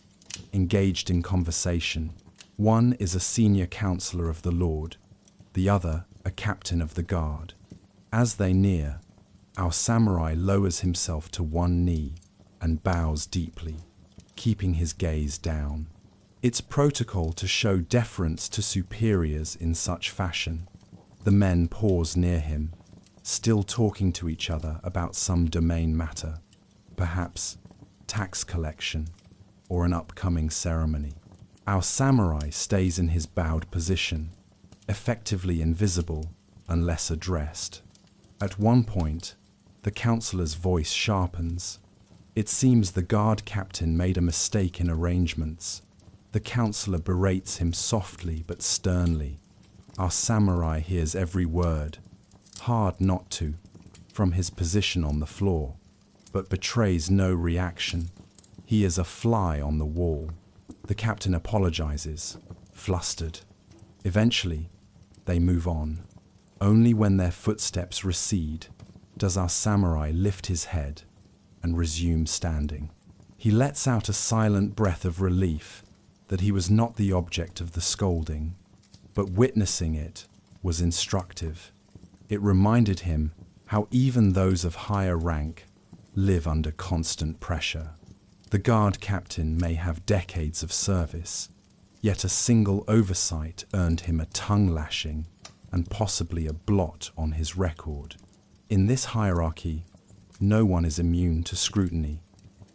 engaged in conversation. One is a senior counselor of the Lord, the other a captain of the guard. As they near, our samurai lowers himself to one knee and bows deeply, keeping his gaze down. It's protocol to show deference to superiors in such fashion. The men pause near him, still talking to each other about some domain matter, perhaps tax collection or an upcoming ceremony. Our samurai stays in his bowed position, effectively invisible unless addressed. At one point, the counselor's voice sharpens. It seems the guard captain made a mistake in arrangements. The counselor berates him softly but sternly. Our samurai hears every word, hard not to, from his position on the floor, but betrays no reaction. He is a fly on the wall. The captain apologizes, flustered. Eventually, they move on. Only when their footsteps recede does our samurai lift his head and resume standing. He lets out a silent breath of relief that he was not the object of the scolding, but witnessing it was instructive. It reminded him how even those of higher rank live under constant pressure. The guard captain may have decades of service, yet a single oversight earned him a tongue lashing and possibly a blot on his record. In this hierarchy, No one is immune to scrutiny,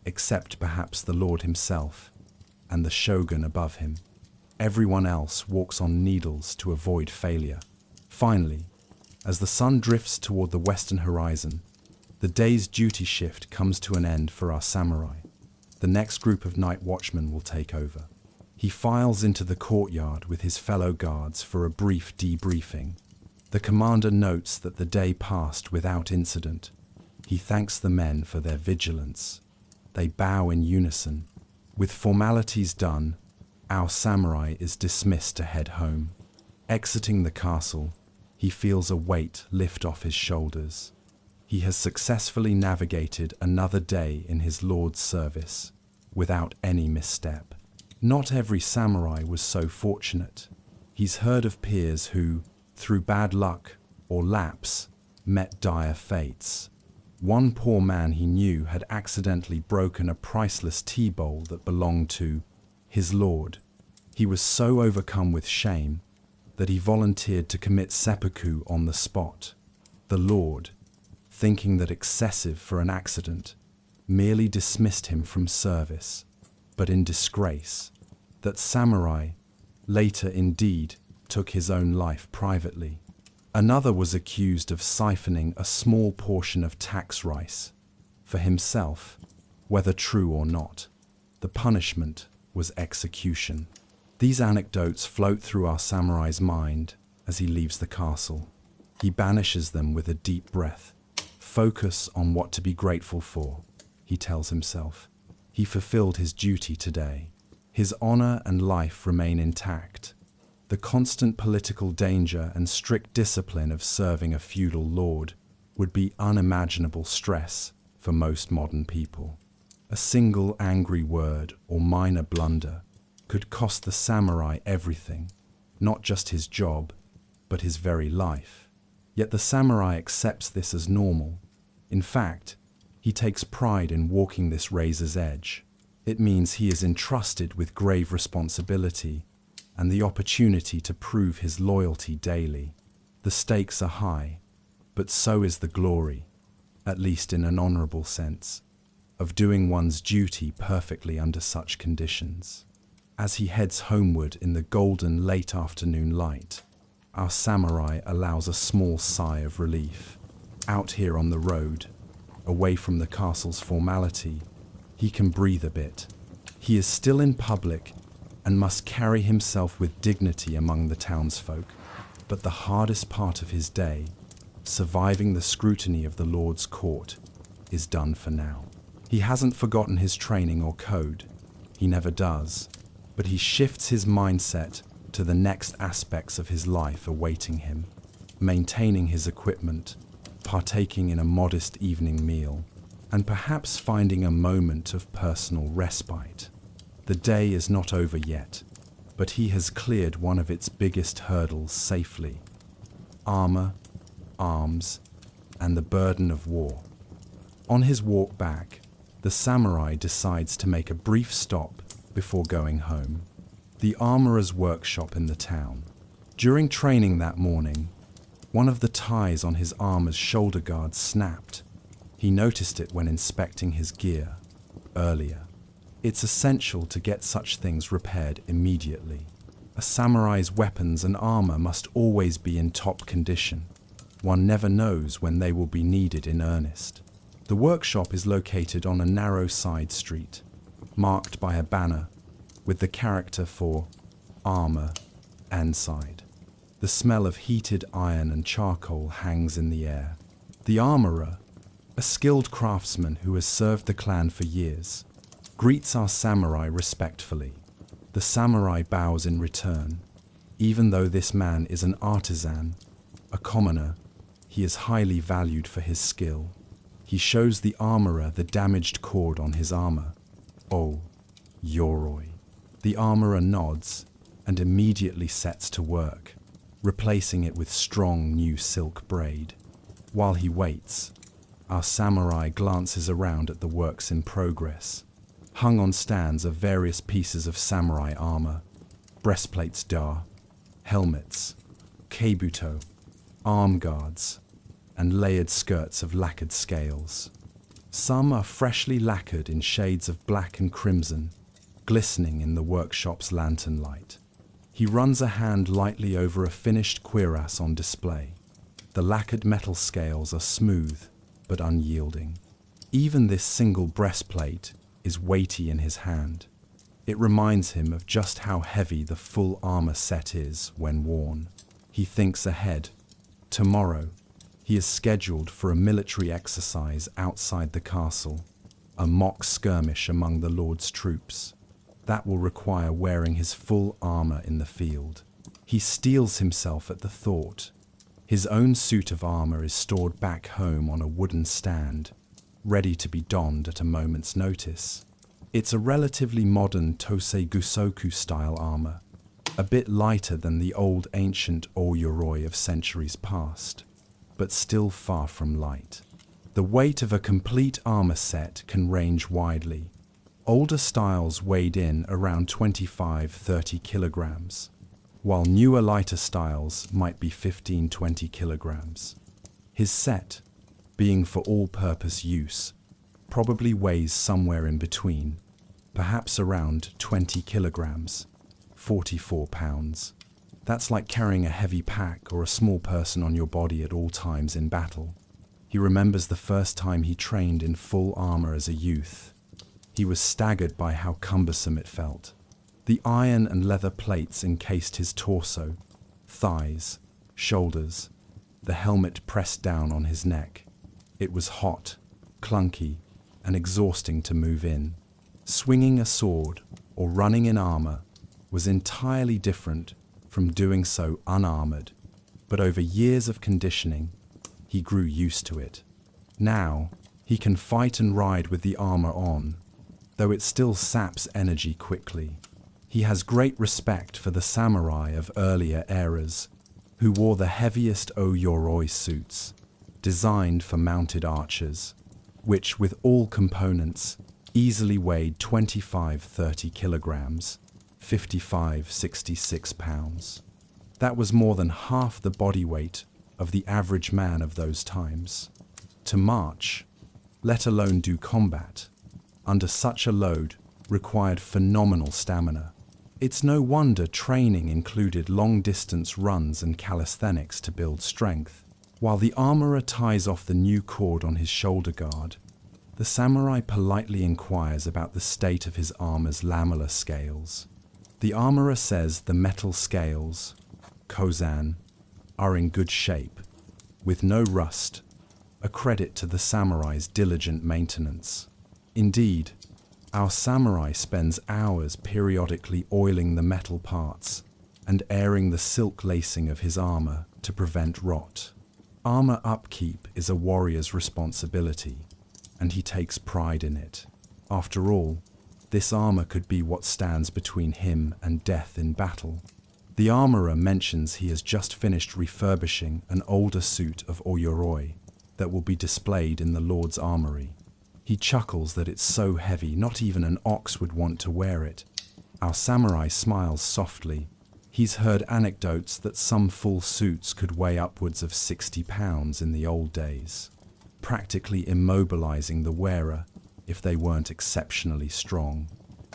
except perhaps the Lord himself and the shogun above him. Everyone else walks on needles to avoid failure. Finally, as the sun drifts toward the western horizon, the day's duty shift comes to an end for our samurai. The next group of night watchmen will take over. He files into the courtyard with his fellow guards for a brief debriefing. The commander notes that the day passed without incident. He thanks the men for their vigilance. They bow in unison. With formalities done, our samurai is dismissed to head home. Exiting the castle, he feels a weight lift off his shoulders. He has successfully navigated another day in his lord's service, without any misstep. Not every samurai was so fortunate. He's heard of peers who, through bad luck or lapse, met dire fates. One poor man he knew had accidentally broken a priceless tea bowl that belonged to his lord. He was so overcome with shame that he volunteered to commit seppuku on the spot. The lord, thinking that excessive for an accident, merely dismissed him from service, but in disgrace. That samurai later indeed took his own life privately. Another was accused of siphoning a small portion of tax rice for himself, whether true or not. The punishment was execution. These anecdotes float through our samurai's mind as he leaves the castle. He banishes them with a deep breath. Focus on what to be grateful for, he tells himself. He fulfilled his duty today. His honor and life remain intact. The constant political danger and strict discipline of serving a feudal lord would be unimaginable stress for most modern people. A single angry word or minor blunder could cost the samurai everything, not just his job, but his very life. Yet the samurai accepts this as normal. In fact, he takes pride in walking this razor's edge. It means he is entrusted with grave responsibility and the opportunity to prove his loyalty daily. The stakes are high, but so is the glory, at least in an honorable sense, of doing one's duty perfectly under such conditions. As he heads homeward in the golden late afternoon light, our samurai allows a small sigh of relief. Out here on the road, away from the castle's formality, he can breathe a bit. He is still in public and must carry himself with dignity among the townsfolk. But the hardest part of his day, surviving the scrutiny of the Lord's court, is done for now. He hasn't forgotten his training or code. He never does. But he shifts his mindset to the next aspects of his life awaiting him, maintaining his equipment, partaking in a modest evening meal, and perhaps finding a moment of personal respite. The day is not over yet, but he has cleared one of its biggest hurdles safely: armor, arms, and the burden of war. On his walk back, the samurai decides to make a brief stop before going home. The armorer's workshop in the town. During training that morning, one of the ties on his armor's shoulder guard snapped. He noticed it when inspecting his gear earlier. It's essential to get such things repaired immediately. A samurai's weapons and armor must always be in top condition. One never knows when they will be needed in earnest. The workshop is located on a narrow side street, marked by a banner with the character for armor and side. The smell of heated iron and charcoal hangs in the air. The armorer, a skilled craftsman who has served the clan for years, greets our samurai respectfully. The samurai bows in return. Even though this man is an artisan, a commoner, he is highly valued for his skill. He shows the armorer the damaged cord on his armor. Oh, Yoroi. The armorer nods and immediately sets to work, replacing it with strong new silk braid. While he waits, our samurai glances around at the works in progress. Hung on stands are various pieces of samurai armor: breastplates da, helmets, keibuto, arm guards, and layered skirts of lacquered scales. Some are freshly lacquered in shades of black and crimson, glistening in the workshop's lantern light. He runs a hand lightly over a finished cuirass on display. The lacquered metal scales are smooth but unyielding. Even this single breastplate is weighty in his hand. It reminds him of just how heavy the full armor set is when worn. He thinks ahead. Tomorrow, he is scheduled for a military exercise outside the castle, a mock skirmish among the Lord's troops. That will require wearing his full armor in the field. He steels himself at the thought. His own suit of armor is stored back home on a wooden stand, ready to be donned at a moment's notice. It's a relatively modern Tosei Gusoku style armor, a bit lighter than the old ancient Oyuroi of centuries past, but still far from light. The weight of a complete armor set can range widely. Older styles weighed in around 25-30 kilograms, while newer lighter styles might be 15-20 kilograms. His set, being for all-purpose use, probably weighs somewhere in between, perhaps around 20 kilograms, 44 pounds. That's like carrying a heavy pack or a small person on your body at all times in battle. He remembers the first time he trained in full armor as a youth. He was staggered by how cumbersome it felt. The iron and leather plates encased his torso, thighs, shoulders, the helmet pressed down on his neck. It was hot, clunky, and exhausting to move in. Swinging a sword or running in armor was entirely different from doing so unarmored, but over years of conditioning, he grew used to it. Now, he can fight and ride with the armor on, though it still saps energy quickly. He has great respect for the samurai of earlier eras, who wore the heaviest Oyuroi suits, designed for mounted archers, which, with all components, easily weighed 25-30 kilograms, 55-66 pounds. That was more than half the body weight of the average man of those times. To march, let alone do combat, under such a load required phenomenal stamina. It's no wonder training included long-distance runs and calisthenics to build strength. While the armorer ties off the new cord on his shoulder guard, the samurai politely inquires about the state of his armor's lamellar scales. The armorer says the metal scales, kozan, are in good shape, with no rust, a credit to the samurai's diligent maintenance. Indeed, our samurai spends hours periodically oiling the metal parts and airing the silk lacing of his armor to prevent rot. Armor upkeep is a warrior's responsibility, and he takes pride in it. After all, this armor could be what stands between him and death in battle. The armorer mentions he has just finished refurbishing an older suit of Oyuroi that will be displayed in the Lord's armory. He chuckles that it's so heavy not even an ox would want to wear it. Our samurai smiles softly. He's heard anecdotes that some full suits could weigh upwards of 60 pounds in the old days, practically immobilizing the wearer if they weren't exceptionally strong.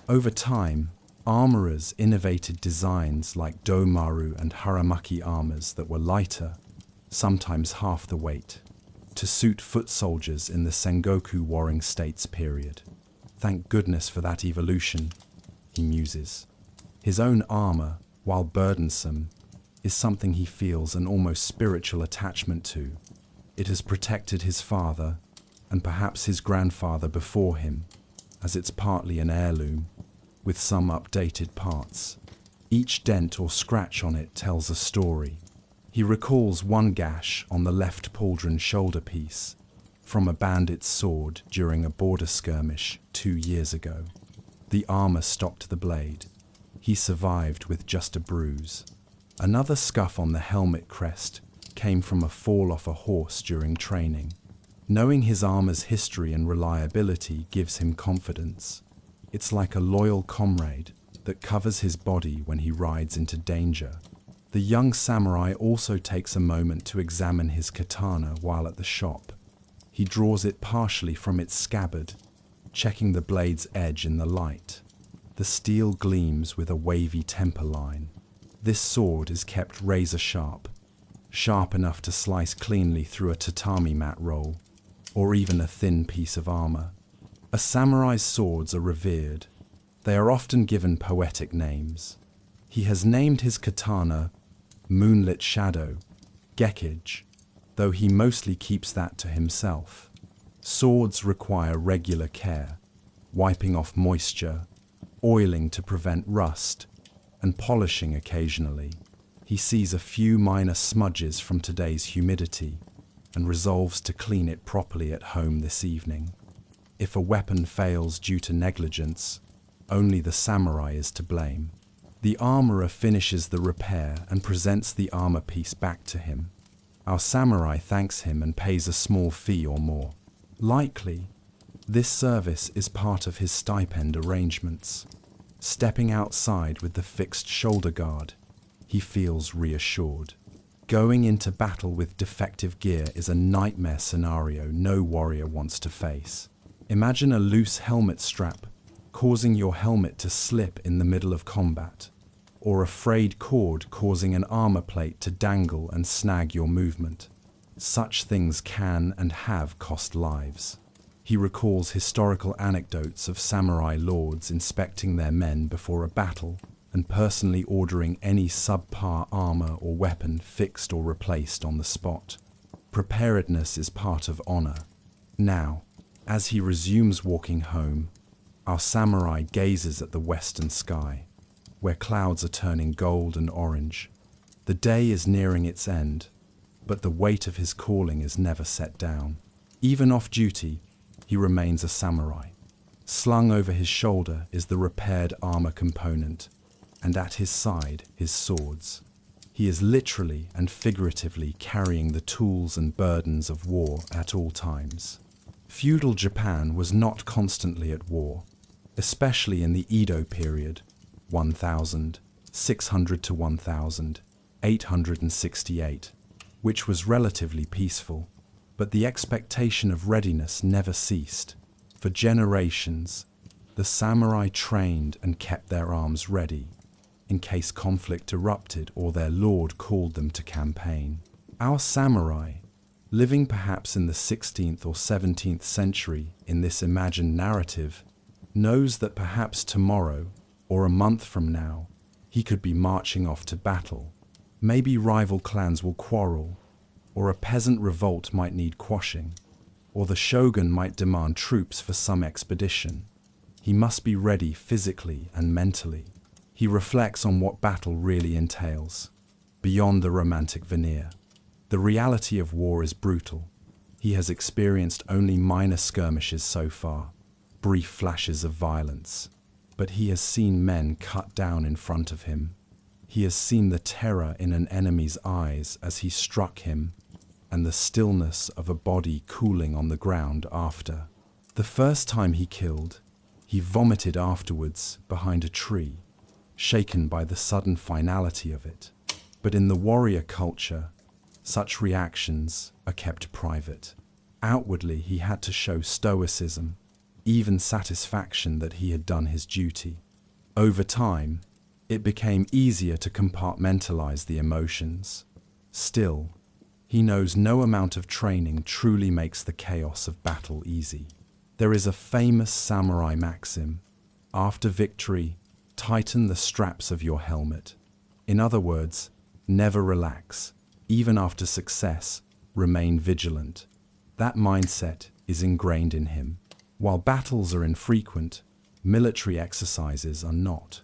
Over time, armorers innovated designs like domaru and haramaki armors that were lighter, sometimes half the weight, to suit foot soldiers in the Sengoku Warring States period. Thank goodness for that evolution, he muses. His own armor, while burdensome, is something he feels an almost spiritual attachment to. It has protected his father, and perhaps his grandfather before him, as it's partly an heirloom, with some updated parts. Each dent or scratch on it tells a story. He recalls one gash on the left pauldron shoulder piece from a bandit's sword during a border skirmish 2 years ago. The armor stopped the blade. He survived with just a bruise. Another scuff on the helmet crest came from a fall off a horse during training. Knowing his armor's history and reliability gives him confidence. It's like a loyal comrade that covers his body when he rides into danger. The young samurai also takes a moment to examine his katana while at the shop. He He draws it partially from its scabbard, checking the blade's edge in the light. The steel gleams with a wavy temper line. This sword is kept razor sharp, sharp enough to slice cleanly through a tatami mat roll, or even a thin piece of armor. A samurai's swords are revered. They are often given poetic names. He has named his katana Moonlit Shadow, Gekage, though he mostly keeps that to himself. Swords require regular care, wiping off moisture, oiling to prevent rust, and polishing occasionally. He sees a few minor smudges from today's humidity and resolves to clean it properly at home this evening. If a weapon fails due to negligence, only the samurai is to blame. The armorer finishes the repair and presents the armor piece back to him. Our samurai thanks him and pays a small fee or more. Likely, this service is part of his stipend arrangements. Stepping outside with the fixed shoulder guard, he feels reassured. Going into battle with defective gear is a nightmare scenario no warrior wants to face. Imagine a loose helmet strap causing your helmet to slip in the middle of combat, or a frayed cord causing an armor plate to dangle and snag your movement. Such things can and have cost lives. He recalls historical anecdotes of samurai lords inspecting their men before a battle and personally ordering any subpar armor or weapon fixed or replaced on the spot. Preparedness is part of honor. Now, as he resumes walking home, our samurai gazes at the western sky, where clouds are turning gold and orange. The day is nearing its end, but the weight of his calling is never set down. Even off duty, he remains a samurai. Slung over his shoulder is the repaired armor component, and at his side, his swords. He is literally and figuratively carrying the tools and burdens of war at all times. Feudal Japan was not constantly at war, especially in the Edo period, 1600 to 1868, which was relatively peaceful, but the expectation of readiness never ceased. For generations, the samurai trained and kept their arms ready, in case conflict erupted or their lord called them to campaign. Our samurai, living perhaps in the 16th or 17th century in this imagined narrative, knows that perhaps tomorrow, or a month from now, he could be marching off to battle. Maybe rival clans will quarrel, or a peasant revolt might need quashing, or the shogun might demand troops for some expedition. He must be ready physically and mentally. He reflects on what battle really entails, beyond the romantic veneer. The reality of war is brutal. He has experienced only minor skirmishes so far, brief flashes of violence, but he has seen men cut down in front of him. He has seen the terror in an enemy's eyes as he struck him, and the stillness of a body cooling on the ground after. The first time he killed, he vomited afterwards behind a tree, shaken by the sudden finality of it. But in the warrior culture, such reactions are kept private. Outwardly, he had to show stoicism, even satisfaction that he had done his duty. Over time, it became easier to compartmentalize the emotions. Still, he knows no amount of training truly makes the chaos of battle easy. There is a famous samurai maxim: after victory, tighten the straps of your helmet. In other words, never relax. Even after success, remain vigilant. That mindset is ingrained in him. While battles are infrequent, military exercises are not.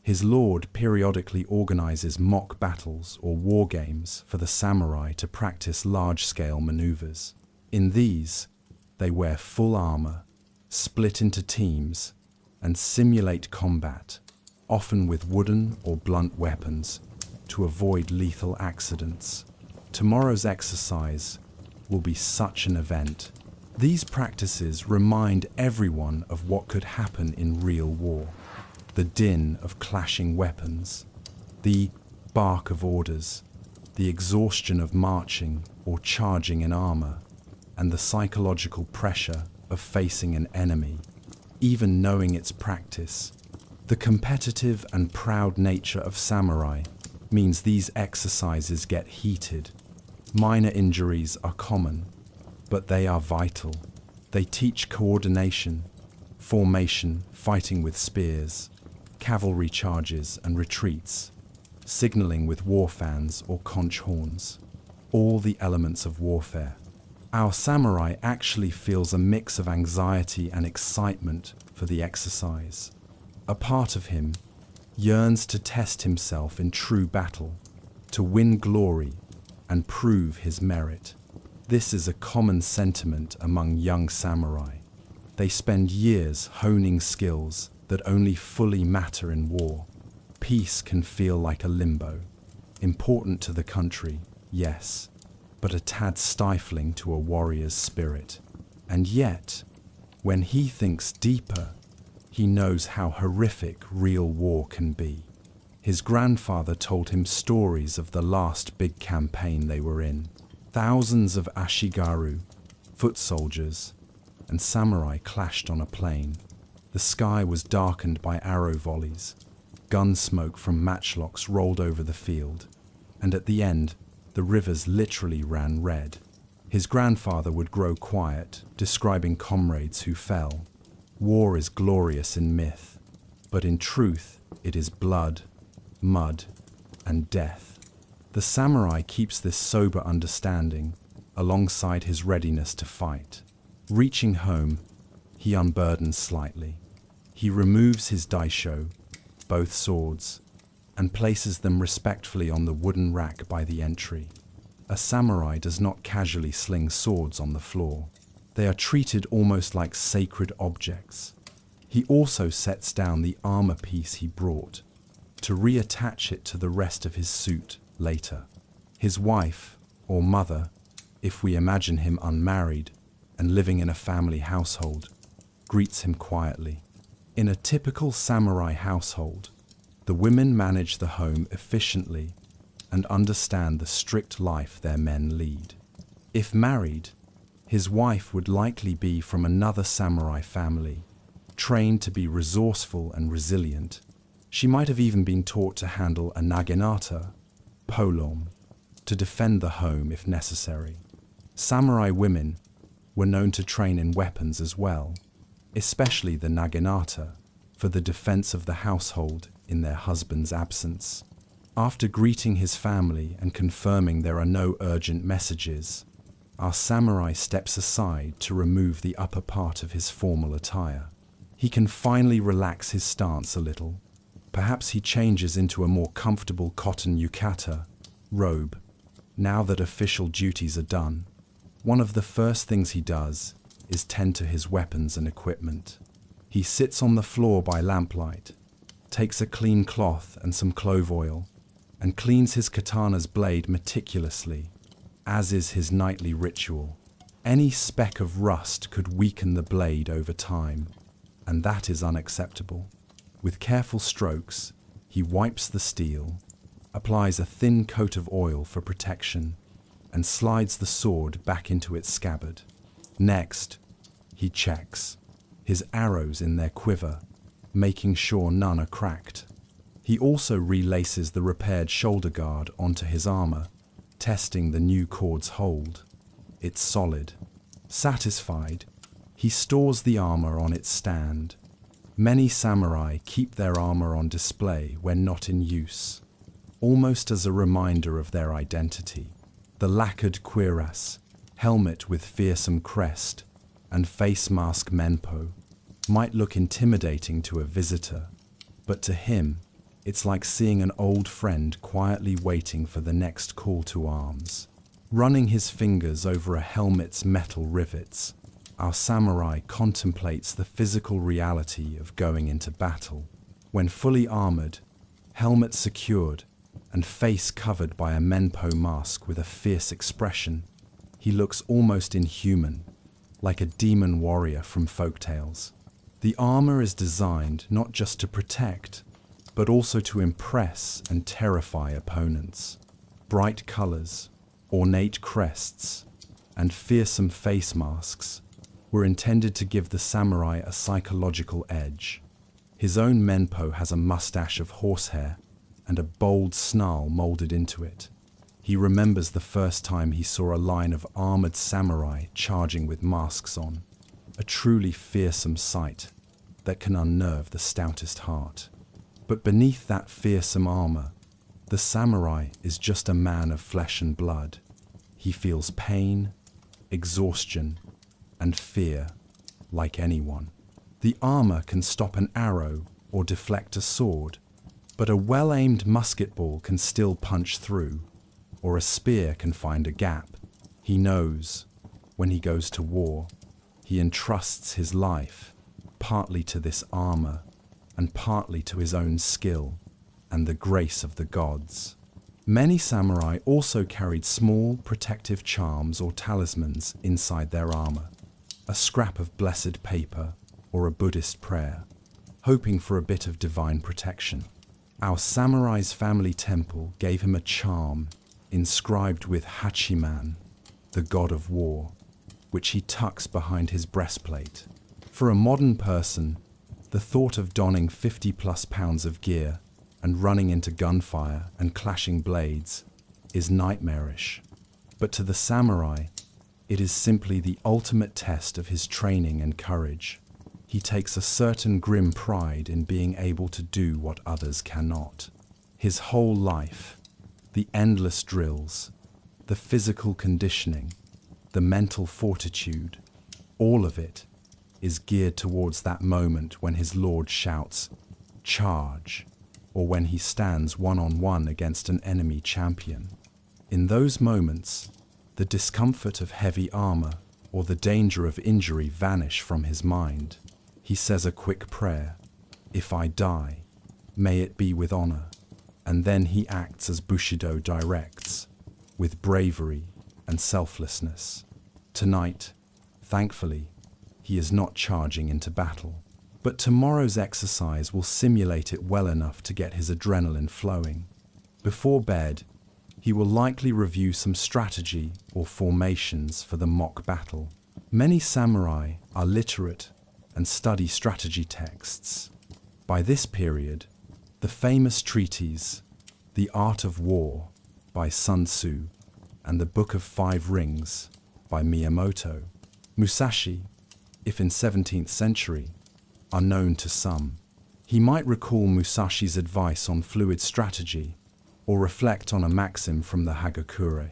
His lord periodically organizes mock battles or war games for the samurai to practice large-scale maneuvers. In these, they wear full armor, split into teams, and simulate combat, often with wooden or blunt weapons, to avoid lethal accidents. Tomorrow's exercise will be such an event. These practices remind everyone of what could happen in real war. The din of clashing weapons, the bark of orders, the exhaustion of marching or charging in armor, and the psychological pressure of facing an enemy, even knowing its practice. The competitive and proud nature of samurai means these exercises get heated. Minor injuries are common, but they are vital. They teach coordination, formation, fighting with spears, cavalry charges and retreats, signaling with war fans or conch horns, all the elements of warfare. Our samurai actually feels a mix of anxiety and excitement for the exercise. A part of him yearns to test himself in true battle, to win glory and prove his merit. This is a common sentiment among young samurai. They spend years honing skills that only fully matter in war. Peace can feel like a limbo. Important to the country, yes, but a tad stifling to a warrior's spirit. And yet, when he thinks deeper, he knows how horrific real war can be. His grandfather told him stories of the last big campaign they were in. Thousands of ashigaru, foot soldiers, and samurai clashed on a plain. The sky was darkened by arrow volleys. Gun smoke from matchlocks rolled over the field, and at the end, the rivers literally ran red. His grandfather would grow quiet, describing comrades who fell. War is glorious in myth, but in truth, it is blood, mud, and death. The samurai keeps this sober understanding alongside his readiness to fight. Reaching home, he unburdens slightly. He removes his daisho, both swords, and places them respectfully on the wooden rack by the entry. A samurai does not casually sling swords on the floor. They are treated almost like sacred objects. He also sets down the armor piece he brought to reattach it to the rest of his suit later. His wife, or mother, if we imagine him unmarried and living in a family household, greets him quietly. In a typical samurai household, the women manage the home efficiently and understand the strict life their men lead. If married, his wife would likely be from another samurai family, trained to be resourceful and resilient. She might have even been taught to handle a naginata, polom, to defend the home if necessary. Samurai women were known to train in weapons as well, especially the naginata, for the defense of the household in their husband's absence. After greeting his family and confirming there are no urgent messages, our samurai steps aside to remove the upper part of his formal attire. He can finally relax his stance a little. Perhaps he changes into a more comfortable cotton yukata, robe. Now that official duties are done, one of the first things he does is tend to his weapons and equipment. He sits on the floor by lamplight, takes a clean cloth and some clove oil, and cleans his katana's blade meticulously, as is his nightly ritual. Any speck of rust could weaken the blade over time, and that is unacceptable. With careful strokes, he wipes the steel, applies a thin coat of oil for protection, and slides the sword back into its scabbard. Next, he checks his arrows in their quiver, making sure none are cracked. He also relaces the repaired shoulder guard onto his armor, testing the new cord's hold. It's solid. Satisfied, he stores the armor on its stand. Many samurai keep their armor on display when not in use, almost as a reminder of their identity. The lacquered cuirass, helmet with fearsome crest, and face mask menpo might look intimidating to a visitor, but to him, it's like seeing an old friend quietly waiting for the next call to arms. Running his fingers over a helmet's metal rivets, our samurai contemplates the physical reality of going into battle. When fully armored, helmet secured, and face covered by a menpo mask with a fierce expression, he looks almost inhuman, like a demon warrior from folktales. The armor is designed not just to protect, but also to impress and terrify opponents. Bright colors, ornate crests, and fearsome face masks were intended to give the samurai a psychological edge. His own menpo has a mustache of horsehair and a bold snarl molded into it. He remembers the first time he saw a line of armored samurai charging with masks on, a truly fearsome sight that can unnerve the stoutest heart. But beneath that fearsome armor, the samurai is just a man of flesh and blood. He feels pain, exhaustion, and fear like anyone. The armor can stop an arrow or deflect a sword, but a well-aimed musket ball can still punch through, or a spear can find a gap. He knows, when he goes to war, he entrusts his life partly to this armor and partly to his own skill and the grace of the gods. Many samurai also carried small protective charms or talismans inside their armor, a scrap of blessed paper or a Buddhist prayer, hoping for a bit of divine protection. Our samurai's family temple gave him a charm inscribed with Hachiman, the god of war, which he tucks behind his breastplate. For a modern person, the thought of donning 50+ pounds of gear and running into gunfire and clashing blades is nightmarish. But to the samurai, it is simply the ultimate test of his training and courage. He takes a certain grim pride in being able to do what others cannot. His whole life, the endless drills, the physical conditioning, the mental fortitude, all of it is geared towards that moment when his lord shouts, "Charge!" or when he stands one-on-one against an enemy champion. In those moments, the discomfort of heavy armor or the danger of injury vanish from his mind. He says a quick prayer, "If I die, may it be with honor," and then he acts as Bushido directs, with bravery and selflessness. Tonight, thankfully, he is not charging into battle, but tomorrow's exercise will simulate it well enough to get his adrenaline flowing. Before bed, he will likely review some strategy or formations for the mock battle. Many samurai are literate and study strategy texts. By this period, the famous treatise, The Art of War by Sun Tzu and the Book of Five Rings by Miyamoto, Musashi, if in 17th century, are known to some. He might recall Musashi's advice on fluid strategy or reflect on a maxim from the Hagakure.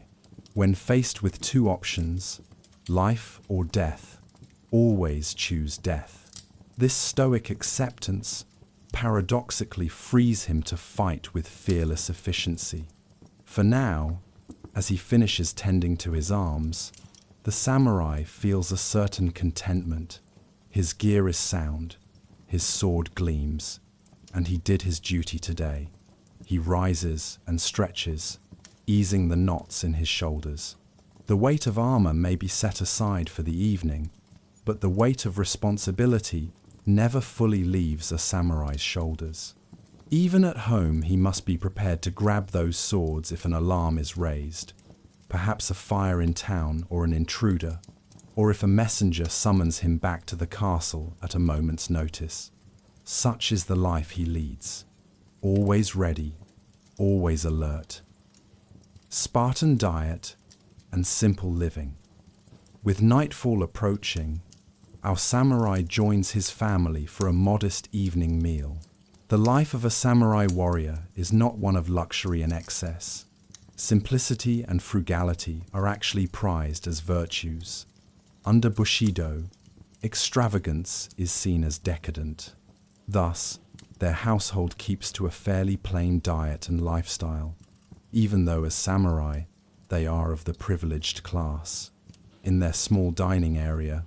When faced with two options, life or death, always choose death. This stoic acceptance paradoxically frees him to fight with fearless efficiency. For now, as he finishes tending to his arms, the samurai feels a certain contentment. His gear is sound, his sword gleams, and he did his duty today. He rises and stretches, easing the knots in his shoulders. The weight of armor may be set aside for the evening, but the weight of responsibility never fully leaves a samurai's shoulders. Even at home, he must be prepared to grab those swords if an alarm is raised, perhaps a fire in town or an intruder, or if a messenger summons him back to the castle at a moment's notice. Such is the life he leads, always ready, always alert. Spartan diet and simple living. With nightfall approaching, our samurai joins his family for a modest evening meal. The life of a samurai warrior is not one of luxury and excess. Simplicity and frugality are actually prized as virtues. Under Bushido, extravagance is seen as decadent. Thus, their household keeps to a fairly plain diet and lifestyle, even though as samurai, they are of the privileged class. In their small dining area,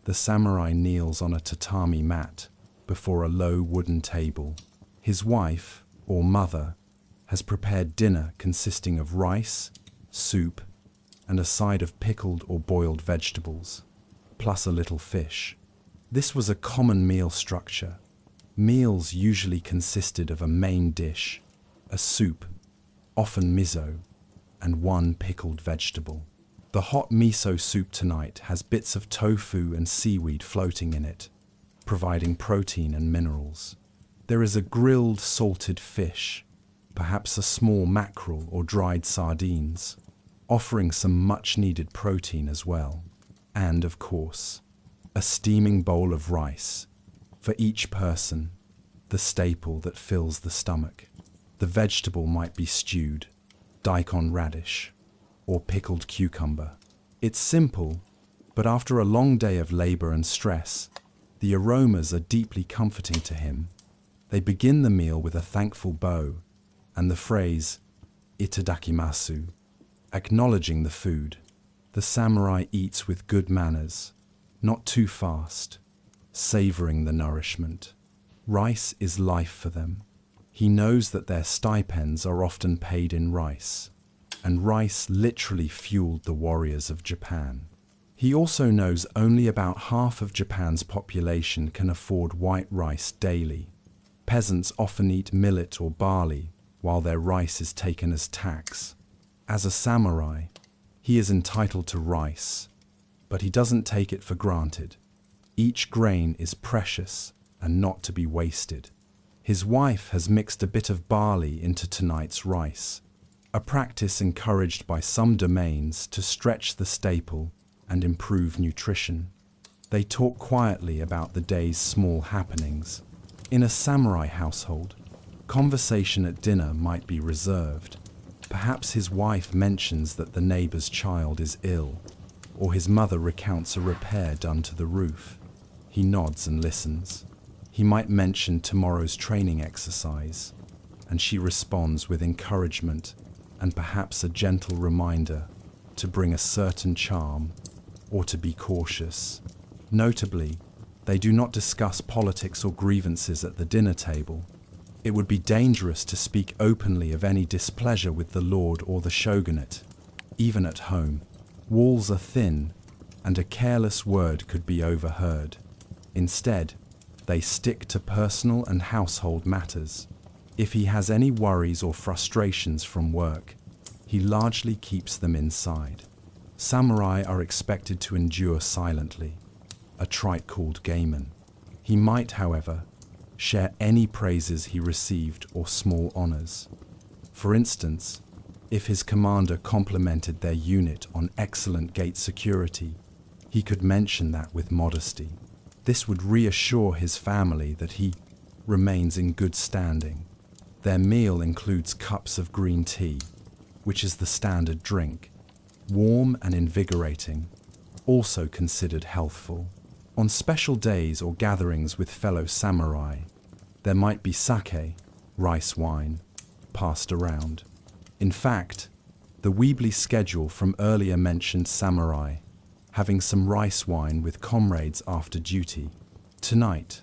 the samurai kneels on a tatami mat before a low wooden table. His wife, or mother, has prepared dinner consisting of rice, soup, and a side of pickled or boiled vegetables, plus a little fish. This was a common meal structure. Meals usually consisted of a main dish, a soup, often miso, and one pickled vegetable. The The hot miso soup tonight has bits of tofu and seaweed floating in it, providing protein and minerals. There is a grilled salted fish, perhaps a small mackerel or dried sardines, offering some much-needed protein as well. And, of course, a steaming bowl of rice for each person, the staple that fills the stomach. The vegetable might be stewed, daikon radish, or pickled cucumber. It's simple, but after a long day of labor and stress, the aromas are deeply comforting to him. They begin the meal with a thankful bow and the phrase, itadakimasu, acknowledging the food. The samurai eats with good manners, not too fast, savoring the nourishment. Rice is life for them. He knows that their stipends are often paid in rice, and rice literally fueled the warriors of Japan. He also knows only about half of Japan's population can afford white rice daily. Peasants often eat millet or barley, while their rice is taken as tax. As a samurai, he is entitled to rice, but he doesn't take it for granted. Each grain is precious and not to be wasted. His wife has mixed a bit of barley into tonight's rice, a practice encouraged by some domains to stretch the staple and improve nutrition. They talk quietly about the day's small happenings. In a samurai household, conversation at dinner might be reserved. Perhaps his wife mentions that the neighbor's child is ill, or his mother recounts a repair done to the roof. He nods and listens. He might mention tomorrow's training exercise, and she responds with encouragement and perhaps a gentle reminder to bring a certain charm or to be cautious. Notably, they do not discuss politics or grievances at the dinner table. It would be dangerous to speak openly of any displeasure with the lord or the shogunate. Even at home, walls are thin, and a careless word could be overheard. Instead, they stick to personal and household matters. If he has any worries or frustrations from work, he largely keeps them inside. Samurai are expected to endure silently, a trait called gamen. He might, however, share any praises he received or small honors. For instance, if his commander complimented their unit on excellent gate security, he could mention that with modesty. This would reassure his family that he remains in good standing. Their meal includes cups of green tea, which is the standard drink, warm and invigorating, also considered healthful. On special days or gatherings with fellow samurai, there might be sake, rice wine, passed around. In fact, the Weebly schedule from earlier mentioned samurai, having some rice wine with comrades after duty. Tonight,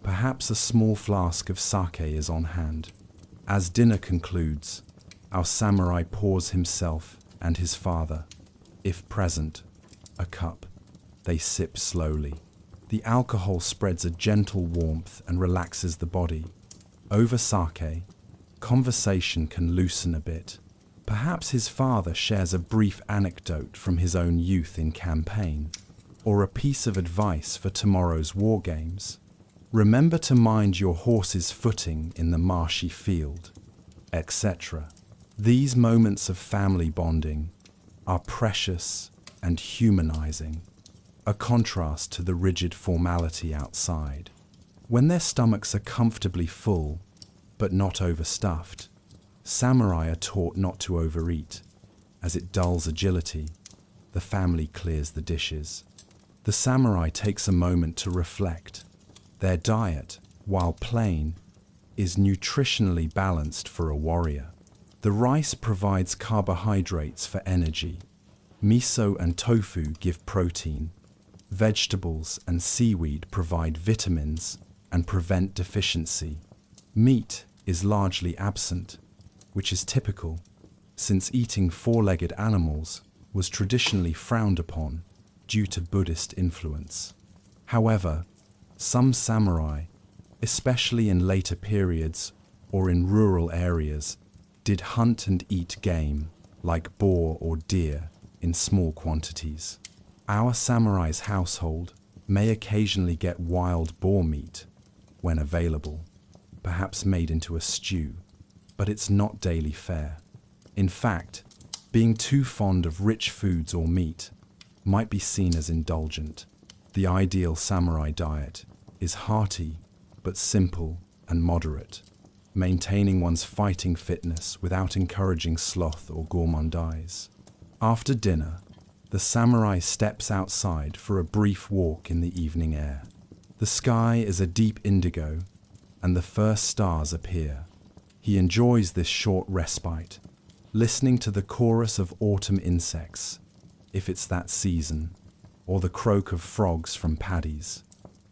perhaps a small flask of sake is on hand. As dinner concludes, our samurai pours himself and his father, if present, a cup. They sip slowly. The alcohol spreads a gentle warmth and relaxes the body. Over sake, conversation can loosen a bit. Perhaps his father shares a brief anecdote from his own youth in campaign, or a piece of advice for tomorrow's war games. Remember to mind your horse's footing in the marshy field, etc. These moments of family bonding are precious and humanizing, a contrast to the rigid formality outside. When their stomachs are comfortably full, but not overstuffed, samurai are taught not to overeat, as it dulls agility. The family clears the dishes. The samurai takes a moment to reflect. Their diet, while plain, is nutritionally balanced for a warrior. The rice provides carbohydrates for energy. Miso and tofu give protein. Vegetables and seaweed provide vitamins and prevent deficiency. Meat is largely absent, which is typical, since eating four-legged animals was traditionally frowned upon due to Buddhist influence. However, some samurai, especially in later periods or in rural areas, did hunt and eat game, like boar or deer, in small quantities. Our samurai's household may occasionally get wild boar meat when available, perhaps made into a stew, but it's not daily fare. In fact, being too fond of rich foods or meat might be seen as indulgent. The ideal samurai diet is hearty but simple and moderate, maintaining one's fighting fitness without encouraging sloth or gourmandise. After dinner, the samurai steps outside for a brief walk in the evening air. The sky is a deep indigo, and the first stars appear. He enjoys this short respite, listening to the chorus of autumn insects, if it's that season, or the croak of frogs from paddies.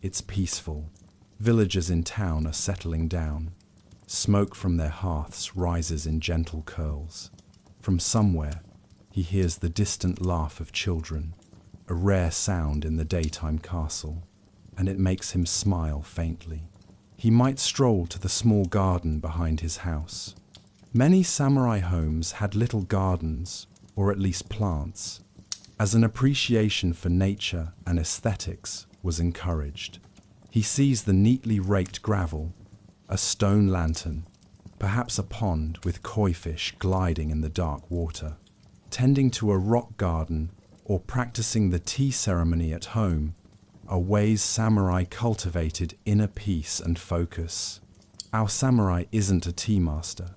It's peaceful. Villagers in town are settling down. Smoke from their hearths rises in gentle curls. From somewhere, he hears the distant laugh of children, a rare sound in the daytime castle, and it makes him smile faintly. He might stroll to the small garden behind his house. Many samurai homes had little gardens, or at least plants, as an appreciation for nature and aesthetics was encouraged. He sees the neatly raked gravel, a stone lantern, perhaps a pond with koi fish gliding in the dark water. Tending to a rock garden or practicing the tea ceremony at home are ways samurai cultivated inner peace and focus. Our samurai isn't a tea master,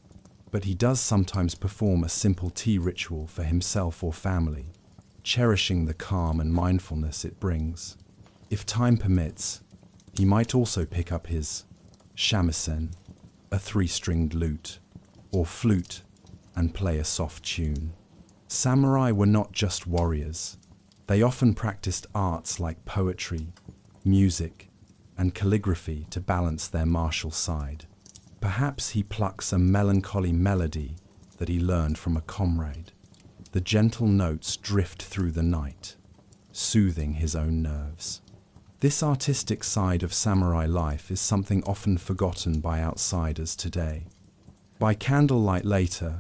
but he does sometimes perform a simple tea ritual for himself or family, cherishing the calm and mindfulness it brings. If time permits, he might also pick up his shamisen, a 3-stringed lute, or flute, and play a soft tune. Samurai were not just warriors. They often practiced arts like poetry, music, and calligraphy to balance their martial side. Perhaps he plucks a melancholy melody that he learned from a comrade. The gentle notes drift through the night, soothing his own nerves. This artistic side of samurai life is something often forgotten by outsiders today. By candlelight later,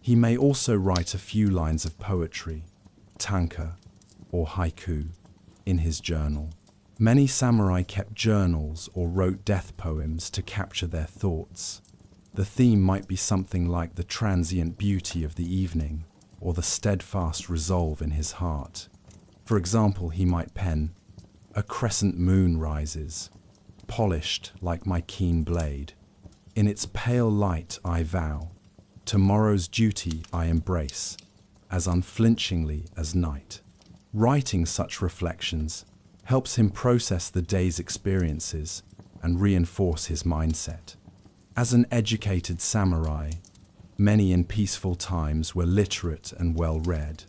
he may also write a few lines of poetry, tanka, or haiku, in his journal. Many samurai kept journals or wrote death poems to capture their thoughts. The theme might be something like the transient beauty of the evening, or the steadfast resolve in his heart. For example, he might pen, "A crescent moon rises, polished like my keen blade. In its pale light I vow, tomorrow's duty I embrace, as unflinchingly as night." Writing such reflections helps him process the day's experiences and reinforce his mindset. As an educated samurai, many in peaceful times were literate and well-read.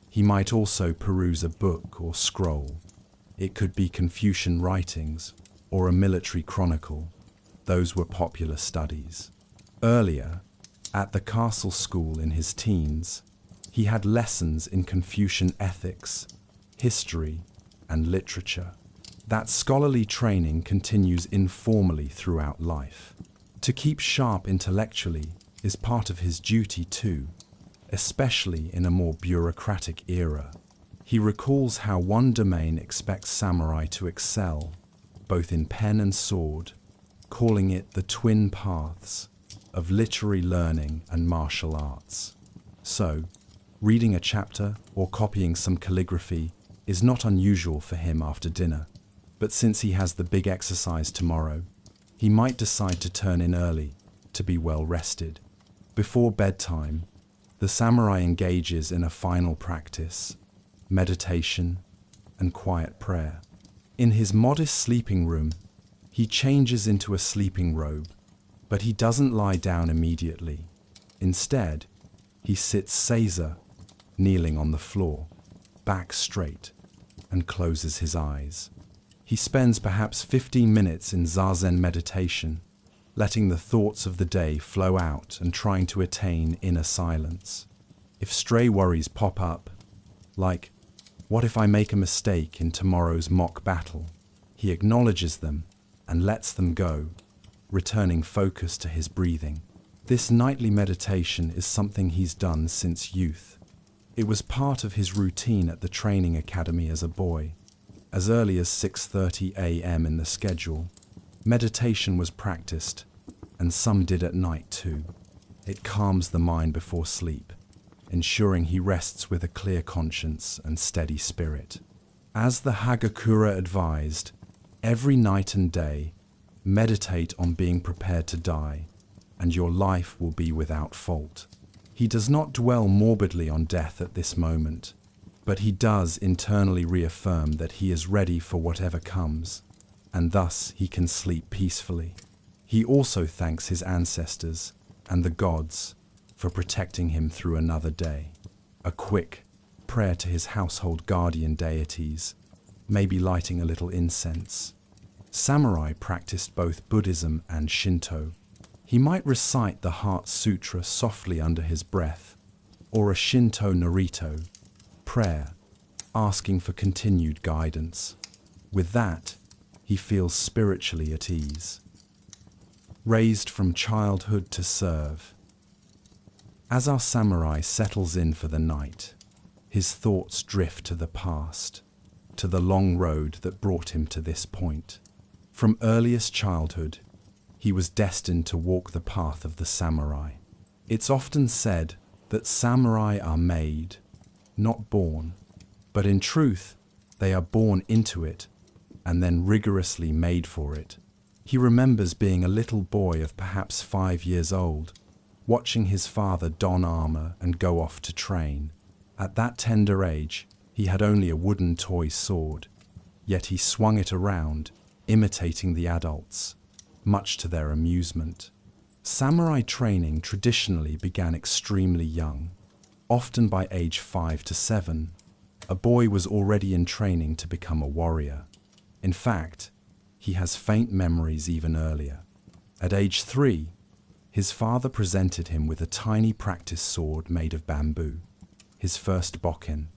He might also peruse a book or scroll. It could be Confucian writings or a military chronicle. Those were popular studies. Earlier, at the castle school in his teens, he had lessons in Confucian ethics, history, and literature. That scholarly training continues informally throughout life. To keep sharp intellectually is part of his duty too, especially in a more bureaucratic era. He recalls how one domain expects samurai to excel, both in pen and sword, calling it the twin paths of literary learning and martial arts. So, reading a chapter or copying some calligraphy is not unusual for him after dinner, but since he has the big exercise tomorrow, he might decide to turn in early to be well rested. Before bedtime, the samurai engages in a final practice, meditation, and quiet prayer. In his modest sleeping room, he changes into a sleeping robe, but he doesn't lie down immediately. Instead, he sits seiza, kneeling on the floor, back straight, and closes his eyes. He spends perhaps 15 minutes in zazen meditation, letting the thoughts of the day flow out and trying to attain inner silence. If stray worries pop up, like, what if I make a mistake in tomorrow's mock battle? He acknowledges them and lets them go, returning focus to his breathing. This nightly meditation is something he's done since youth. It was part of his routine at the training academy as a boy. As early as 6:30 a.m. in the schedule, meditation was practiced, and some did at night too. It calms the mind before sleep, ensuring he rests with a clear conscience and steady spirit. As the Hagakure advised, every night and day, meditate on being prepared to die, and your life will be without fault. He does not dwell morbidly on death at this moment, but he does internally reaffirm that he is ready for whatever comes, and thus he can sleep peacefully. He also thanks his ancestors and the gods for protecting him through another day. A quick prayer to his household guardian deities, maybe lighting a little incense. Samurai practiced both Buddhism and Shinto. He might recite the Heart Sutra softly under his breath, or a Shinto Narito prayer, asking for continued guidance. With that, he feels spiritually at ease. Raised from childhood to serve. As our samurai settles in for the night, his thoughts drift to the past, to the long road that brought him to this point. From earliest childhood, he was destined to walk the path of the samurai. It's often said that samurai are made, not born, but in truth, they are born into it and then rigorously made for it. He remembers being a little boy of perhaps 5 years old, watching his father don armor and go off to train. At that tender age, he had only a wooden toy sword, yet he swung it around, imitating the adults, much to their amusement. Samurai training traditionally began extremely young. Often by age 5 to 7, a boy was already in training to become a warrior. In fact, he has faint memories even earlier. At age 3, his father presented him with a tiny practice sword made of bamboo, his first bokken.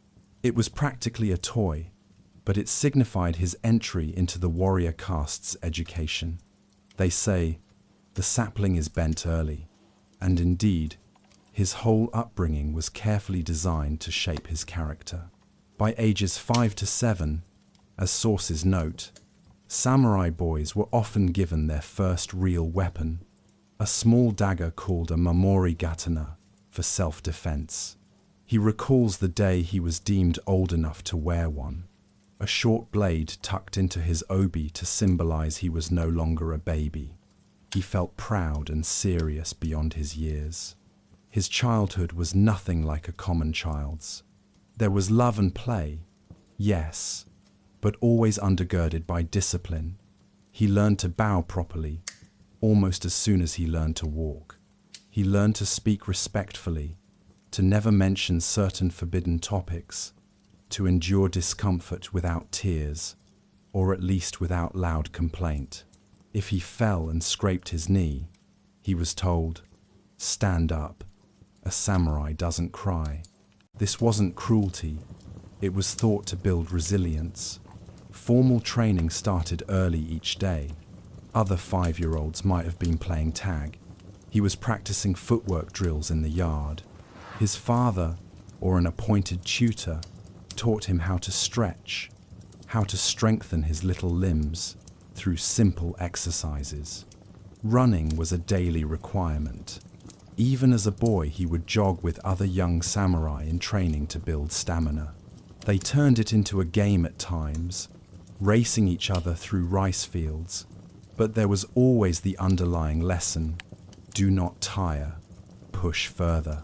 It was practically a toy, but it signified his entry into the warrior caste's education. They say, the sapling is bent early, and indeed, his whole upbringing was carefully designed to shape his character. By ages 5 to 7, as sources note, samurai boys were often given their first real weapon, a small dagger called a mamori gatana for self-defense. He recalls the day he was deemed old enough to wear one, a short blade tucked into his obi to symbolize he was no longer a baby. He felt proud and serious beyond his years. His childhood was nothing like a common child's. There was love and play, yes, but always undergirded by discipline. He learned to bow properly, almost as soon as he learned to walk. He learned to speak respectfully, to never mention certain forbidden topics, to endure discomfort without tears, or at least without loud complaint. If he fell and scraped his knee, he was told, "Stand up, a samurai doesn't cry." This wasn't cruelty, it was thought to build resilience. Formal training started early each day. Other 5-year-olds might have been playing tag. He was practicing footwork drills in the yard. His father, or an appointed tutor, taught him how to stretch, how to strengthen his little limbs through simple exercises. Running was a daily requirement. Even as a boy, he would jog with other young samurai in training to build stamina. They turned it into a game at times, racing each other through rice fields, but there was always the underlying lesson: do not tire, push further.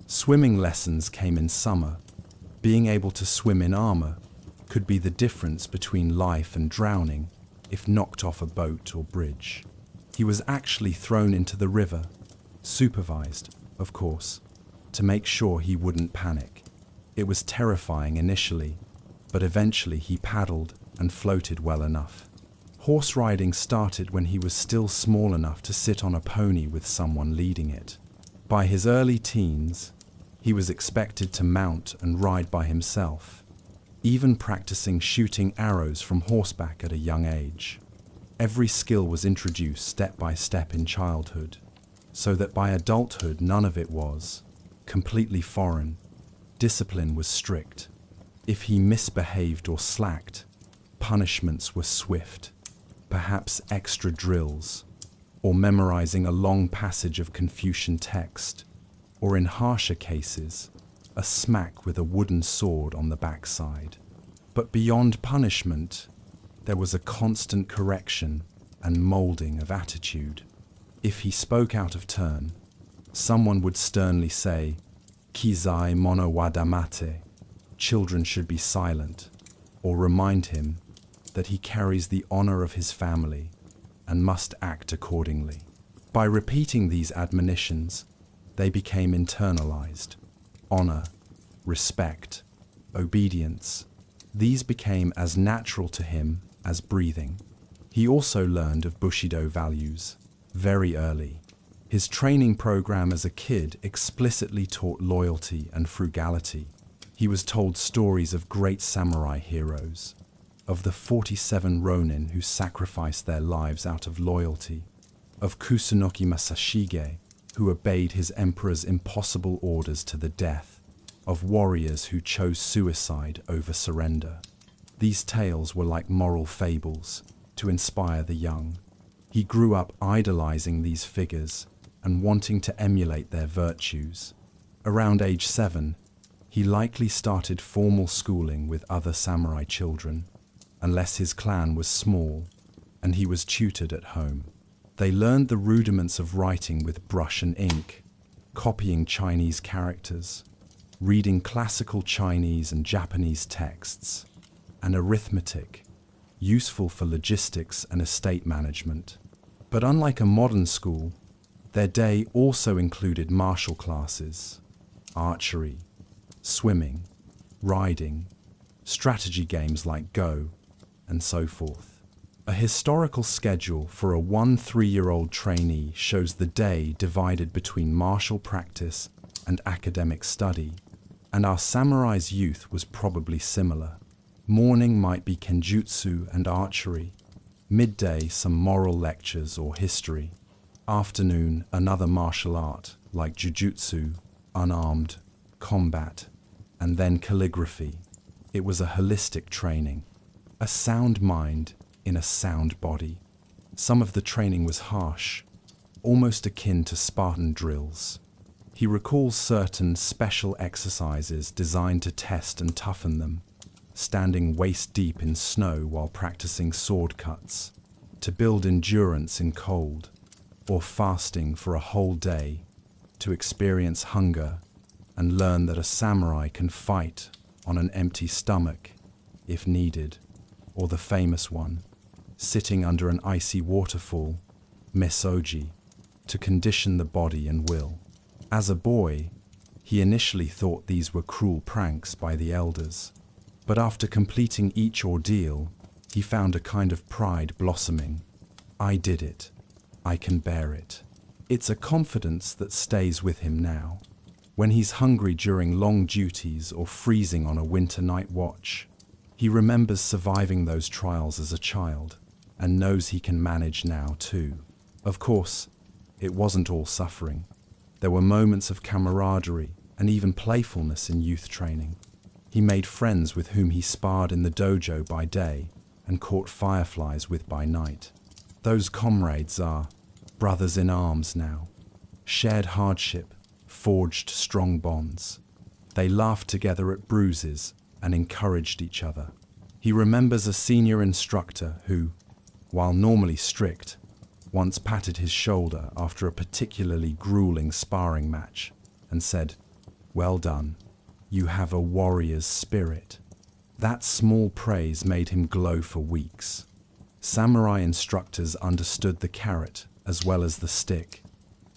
Swimming lessons came in summer. Being able to swim in armor could be the difference between life and drowning if knocked off a boat or bridge. He was actually thrown into the river, supervised, of course, to make sure he wouldn't panic. It was terrifying initially, but eventually he paddled and floated well enough. Horse riding started when he was still small enough to sit on a pony with someone leading it. By his early teens, he was expected to mount and ride by himself, even practicing shooting arrows from horseback at a young age. Every skill was introduced step by step in childhood, so that by adulthood none of it was completely foreign. Discipline was strict. If he misbehaved or slacked, punishments were swift, perhaps extra drills, or memorizing a long passage of Confucian text, or in harsher cases, a smack with a wooden sword on the backside. But beyond punishment, there was a constant correction and molding of attitude. If he spoke out of turn, someone would sternly say, "Kizai mono wadamate," children should be silent, or remind him that he carries the honor of his family and must act accordingly. By repeating these admonitions, they became internalized. Honor, respect, obedience, these became as natural to him as breathing. He also learned of Bushido values very early. His training program as a kid explicitly taught loyalty and frugality. He was told stories of great samurai heroes, of the 47 ronin who sacrificed their lives out of loyalty, of Kusunoki Masashige, who obeyed his emperor's impossible orders to the death, of warriors who chose suicide over surrender. These tales were like moral fables to inspire the young. He grew up idolizing these figures and wanting to emulate their virtues. Around age 7, he likely started formal schooling with other samurai children, unless his clan was small and he was tutored at home. They learned the rudiments of writing with brush and ink, copying Chinese characters, reading classical Chinese and Japanese texts, and arithmetic, useful for logistics and estate management. But unlike a modern school, their day also included martial classes, archery, swimming, riding, strategy games like Go, and so forth. A historical schedule for a 1-3-year-old trainee shows the day divided between martial practice and academic study, and our samurai's youth was probably similar. Morning might be kenjutsu and archery, midday some moral lectures or history, afternoon another martial art like jujutsu, unarmed, combat, and then calligraphy. It was a holistic training, a sound mind in a sound body. Some of the training was harsh, almost akin to Spartan drills. He recalls certain special exercises designed to test and toughen them, standing waist-deep in snow while practicing sword cuts, to build endurance in cold, or fasting for a whole day to experience hunger and learn that a samurai can fight on an empty stomach if needed, or the famous one, sitting under an icy waterfall, mesoji, to condition the body and will. As a boy, he initially thought these were cruel pranks by the elders, but after completing each ordeal, he found a kind of pride blossoming. I did it. I can bear it. It's a confidence that stays with him now. When he's hungry during long duties or freezing on a winter night watch, he remembers surviving those trials as a child and knows he can manage now too. Of course, it wasn't all suffering. There were moments of camaraderie and even playfulness in youth training. He made friends with whom he sparred in the dojo by day and caught fireflies with by night. Those comrades are brothers in arms now. Shared hardship, forged strong bonds. They laughed together at bruises and encouraged each other. He remembers a senior instructor who, while normally strict, once patted his shoulder after a particularly grueling sparring match and said, "Well done. You have a warrior's spirit." That small praise made him glow for weeks. Samurai instructors understood the carrot as well as the stick.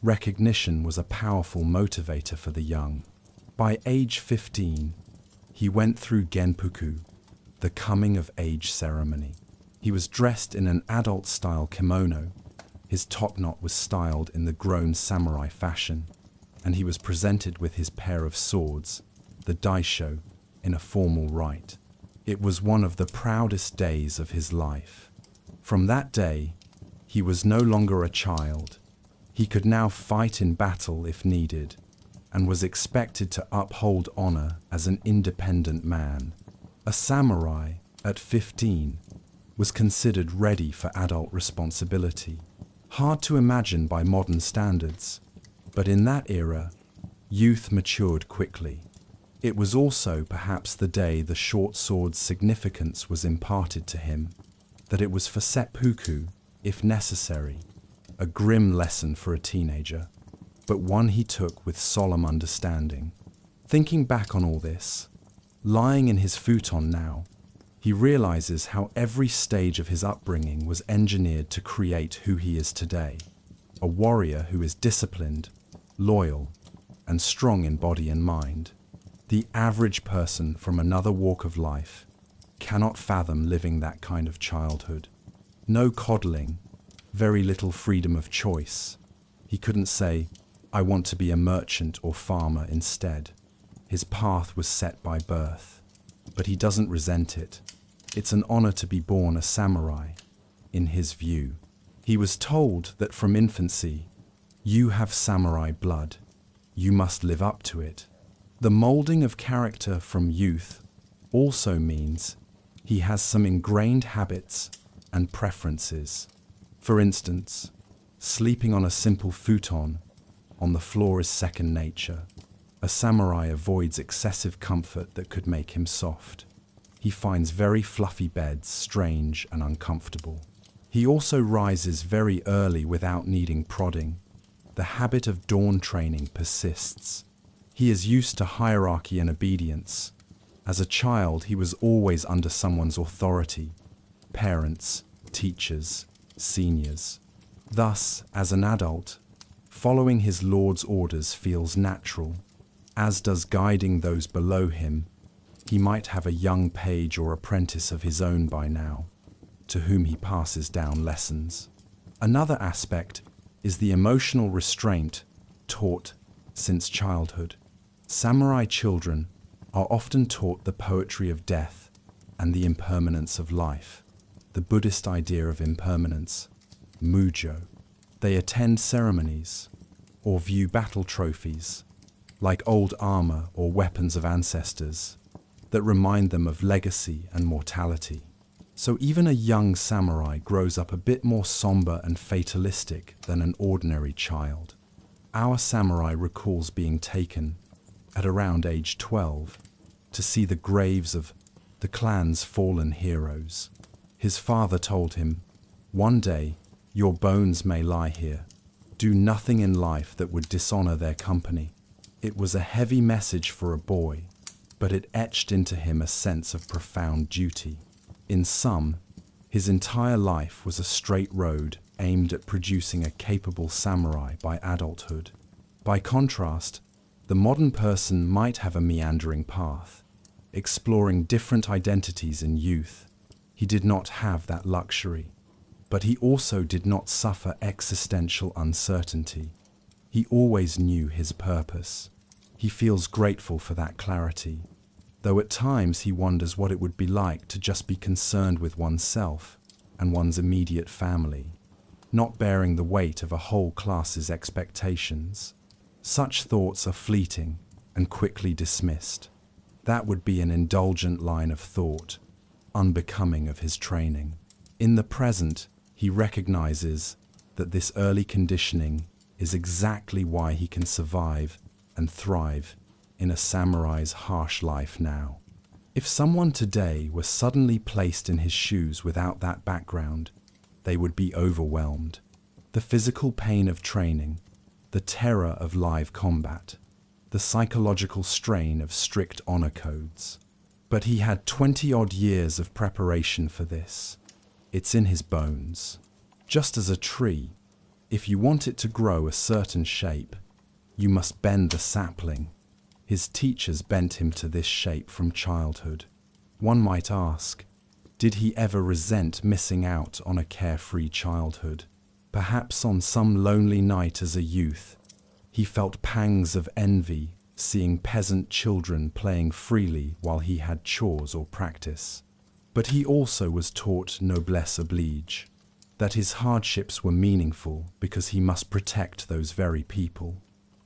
Recognition was a powerful motivator for the young. By age 15, he went through Genpuku, the coming-of-age ceremony. He was dressed in an adult-style kimono. His top knot was styled in the grown samurai fashion, and he was presented with his pair of swords, the daisho, in a formal rite. It was one of the proudest days of his life. From that day, he was no longer a child. He could now fight in battle if needed, and was expected to uphold honor as an independent man. A samurai, at 15, was considered ready for adult responsibility. Hard to imagine by modern standards, but in that era, youth matured quickly. It was also perhaps the day the short sword's significance was imparted to him, that it was for seppuku, if necessary, a grim lesson for a teenager, but one he took with solemn understanding. Thinking back on all this, lying in his futon now, he realizes how every stage of his upbringing was engineered to create who he is today, a warrior who is disciplined, loyal, and strong in body and mind. The average person from another walk of life cannot fathom living that kind of childhood. No coddling, very little freedom of choice. He couldn't say, "I want to be a merchant or farmer instead." His path was set by birth, but he doesn't resent it. It's an honor to be born a samurai, in his view. He was told that from infancy, you have samurai blood. You must live up to it. The molding of character from youth also means he has some ingrained habits and preferences. For instance, sleeping on a simple futon on the floor is second nature. A samurai avoids excessive comfort that could make him soft. He finds very fluffy beds strange and uncomfortable. He also rises very early without needing prodding. The habit of dawn training persists. He is used to hierarchy and obedience. As a child, he was always under someone's authority: parents, teachers, seniors. Thus, as an adult, following his lord's orders feels natural, as does guiding those below him. He might have a young page or apprentice of his own by now, to whom he passes down lessons. Another aspect is the emotional restraint taught since childhood. Samurai children are often taught the poetry of death and the impermanence of life, the Buddhist idea of impermanence, mujo. They attend ceremonies or view battle trophies, like old armor or weapons of ancestors, that remind them of legacy and mortality. So even a young samurai grows up a bit more somber and fatalistic than an ordinary child. Our samurai recalls being taken, at around age 12, to see the graves of the clan's fallen heroes. His father told him, "One day, your bones may lie here. Do nothing in life that would dishonor their company." It was a heavy message for a boy, but it etched into him a sense of profound duty. In sum, his entire life was a straight road aimed at producing a capable samurai by adulthood. By contrast, the modern person might have a meandering path, exploring different identities in youth. He did not have that luxury, but he also did not suffer existential uncertainty. He always knew his purpose. He feels grateful for that clarity, though at times he wonders what it would be like to just be concerned with oneself and one's immediate family, not bearing the weight of a whole class's expectations. Such thoughts are fleeting and quickly dismissed. That would be an indulgent line of thought, unbecoming of his training. In the present, he recognizes that this early conditioning is exactly why he can survive and thrive in a samurai's harsh life now. If someone today were suddenly placed in his shoes without that background, they would be overwhelmed. The physical pain of training, the terror of live combat, the psychological strain of strict honor codes. But he had 20-odd years of preparation for this. It's in his bones. Just as a tree, if you want it to grow a certain shape, you must bend the sapling. His teachers bent him to this shape from childhood. One might ask, did he ever resent missing out on a carefree childhood? Perhaps on some lonely night as a youth, he felt pangs of envy seeing peasant children playing freely while he had chores or practice. But he also was taught noblesse oblige, that his hardships were meaningful because he must protect those very people.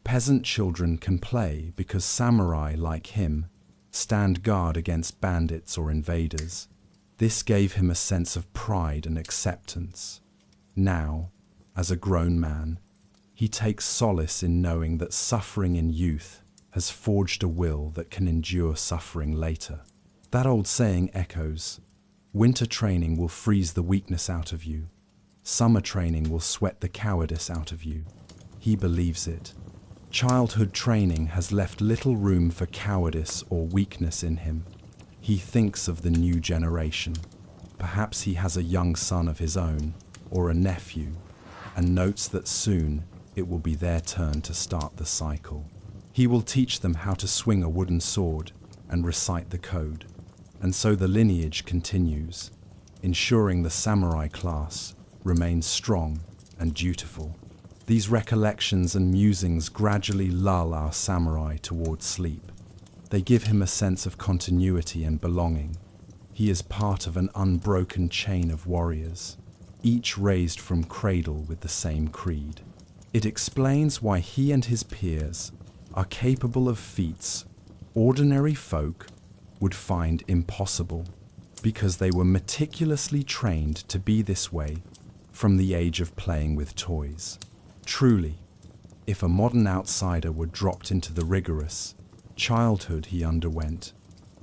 Peasant children can play because samurai, like him, stand guard against bandits or invaders. This gave him a sense of pride and acceptance. Now, as a grown man, he takes solace in knowing that suffering in youth has forged a will that can endure suffering later. That old saying echoes, winter training will freeze the weakness out of you. Summer training will sweat the cowardice out of you. He believes it. Childhood training has left little room for cowardice or weakness in him. He thinks of the new generation. Perhaps he has a young son of his own, or a nephew, and notes that soon it will be their turn to start the cycle. He will teach them how to swing a wooden sword and recite the code. And so the lineage continues, ensuring the samurai class remains strong and dutiful. These recollections and musings gradually lull our samurai towards sleep. They give him a sense of continuity and belonging. He is part of an unbroken chain of warriors, each raised from cradle with the same creed. It explains why he and his peers are capable of feats ordinary folk would find impossible, because they were meticulously trained to be this way from the age of playing with toys. Truly, if a modern outsider were dropped into the rigorous childhood he underwent,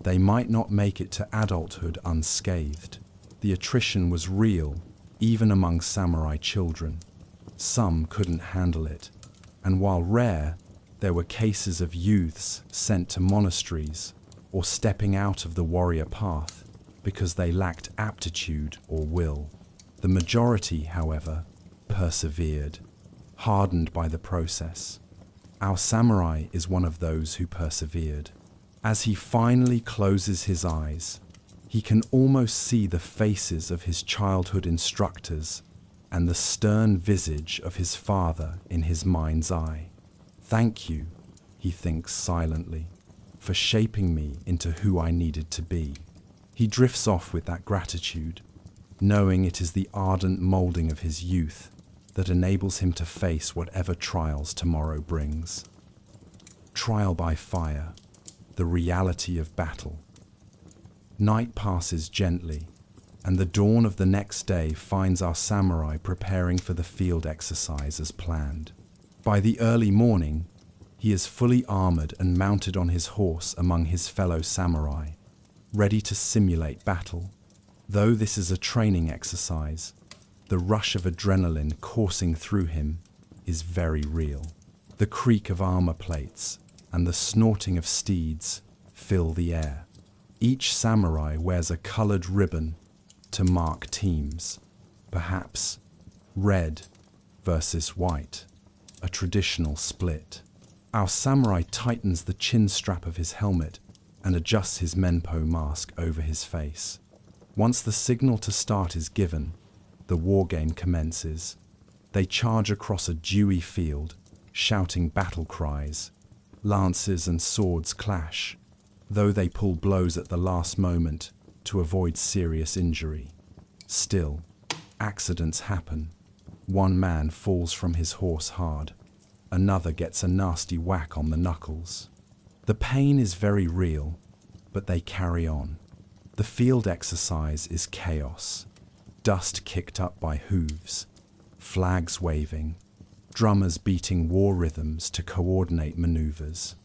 they might not make it to adulthood unscathed. The attrition was real, even among samurai children. Some couldn't handle it, and while rare, there were cases of youths sent to monasteries or stepping out of the warrior path because they lacked aptitude or will. The majority, however, persevered, hardened by the process. Our samurai is one of those who persevered. As he finally closes his eyes, he can almost see the faces of his childhood instructors and the stern visage of his father in his mind's eye. Thank you, he thinks silently, for shaping me into who I needed to be. He drifts off with that gratitude, knowing it is the ardent molding of his youth that enables him to face whatever trials tomorrow brings. Trial by fire, the reality of battle. Night passes gently, and the dawn of the next day finds our samurai preparing for the field exercise as planned. By the early morning, he is fully armored and mounted on his horse among his fellow samurai, ready to simulate battle. Though this is a training exercise, the rush of adrenaline coursing through him is very real. The creak of armor plates and the snorting of steeds fill the air. Each samurai wears a colored ribbon to mark teams, perhaps red versus white, a traditional split. Our samurai tightens the chin strap of his helmet and adjusts his menpo mask over his face. Once the signal to start is given, the war game commences. They charge across a dewy field, shouting battle cries. Lances and swords clash, though they pull blows at the last moment to avoid serious injury. Still, accidents happen. One man falls from his horse hard. Another gets a nasty whack on the knuckles. The pain is very real, but they carry on. The field exercise is chaos. Dust kicked up by hooves, flags waving, drummers beating war rhythms to coordinate maneuvers.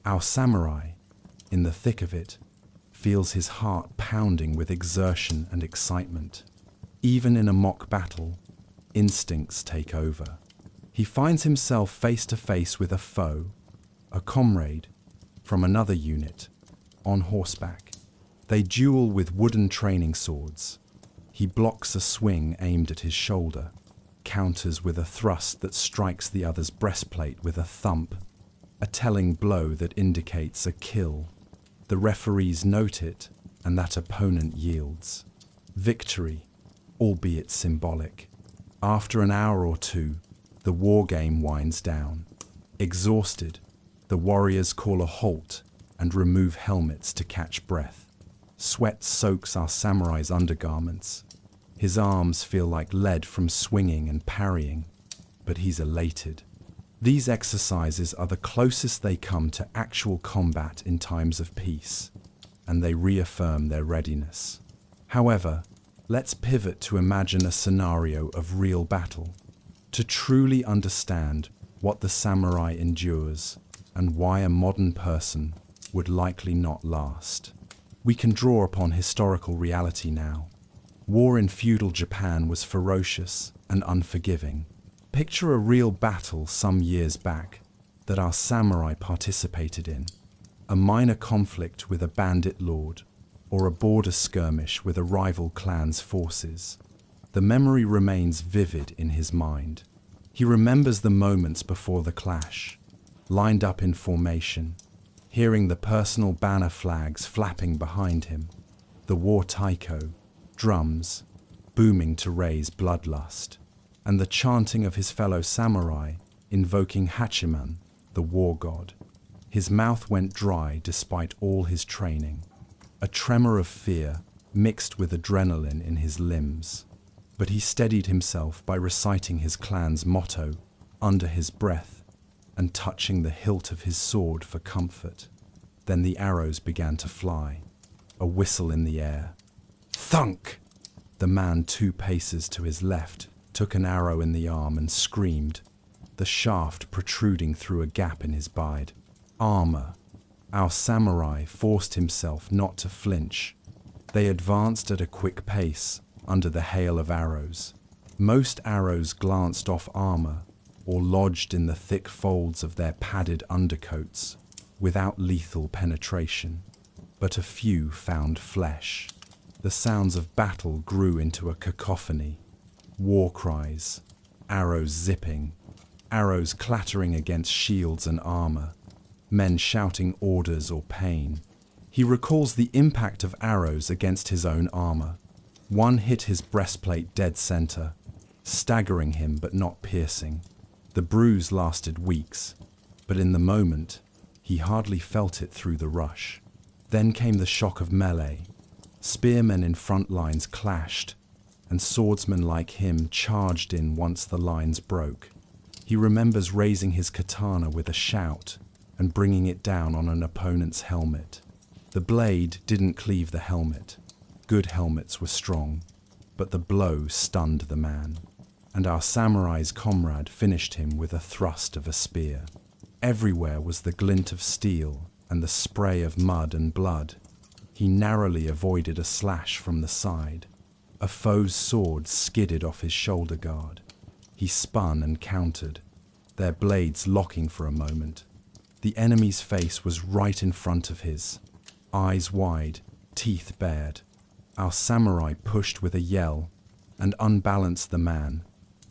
Our samurai, in the thick of it, feels his heart pounding with exertion and excitement. Even in a mock battle, instincts take over. He finds himself face to face with a foe, a comrade from another unit, on horseback. They duel with wooden training swords. He blocks a swing aimed at his shoulder, counters with a thrust that strikes the other's breastplate with a thump, a telling blow that indicates a kill. The referees note it, and that opponent yields. Victory, albeit symbolic. After an hour or two, the war game winds down. Exhausted, the warriors call a halt and remove helmets to catch breath. Sweat soaks our samurai's undergarments. His arms feel like lead from swinging and parrying, but he's elated. These exercises are the closest they come to actual combat in times of peace, and they reaffirm their readiness. However, let's pivot to imagine a scenario of real battle. To truly understand what the samurai endures and why a modern person would likely not last, we can draw upon historical reality now. War in feudal Japan was ferocious and unforgiving. Picture a real battle some years back that our samurai participated in. A minor conflict with a bandit lord, or a border skirmish with a rival clan's forces. The memory remains vivid in his mind. He remembers the moments before the clash, lined up in formation, hearing the personal banner flags flapping behind him, the war taiko, drums, booming to raise bloodlust, and the chanting of his fellow samurai, invoking Hachiman, the war god. His mouth went dry despite all his training, a tremor of fear mixed with adrenaline in his limbs. But he steadied himself by reciting his clan's motto under his breath and touching the hilt of his sword for comfort. Then the arrows began to fly, a whistle in the air. Thunk! The man 2 paces to his left took an arrow in the arm and screamed, the shaft protruding through a gap in his hide. Armor. Our samurai forced himself not to flinch. They advanced at a quick pace under the hail of arrows. Most arrows glanced off armor or lodged in the thick folds of their padded undercoats without lethal penetration, but a few found flesh. The sounds of battle grew into a cacophony. War cries, arrows zipping, arrows clattering against shields and armor, men shouting orders or pain. He recalls the impact of arrows against his own armor. One hit his breastplate dead center, staggering him but not piercing. The bruise lasted weeks, but in the moment, he hardly felt it through the rush. Then came the shock of melee. Spearmen in front lines clashed, and swordsmen like him charged in once the lines broke. He remembers raising his katana with a shout and bringing it down on an opponent's helmet. The blade didn't cleave the helmet. Good helmets were strong, but the blow stunned the man, and our samurai's comrade finished him with a thrust of a spear. Everywhere was the glint of steel and the spray of mud and blood. He narrowly avoided a slash from the side. A foe's sword skidded off his shoulder guard. He spun and countered, their blades locking for a moment. The enemy's face was right in front of his, eyes wide, teeth bared. Our samurai pushed with a yell and unbalanced the man,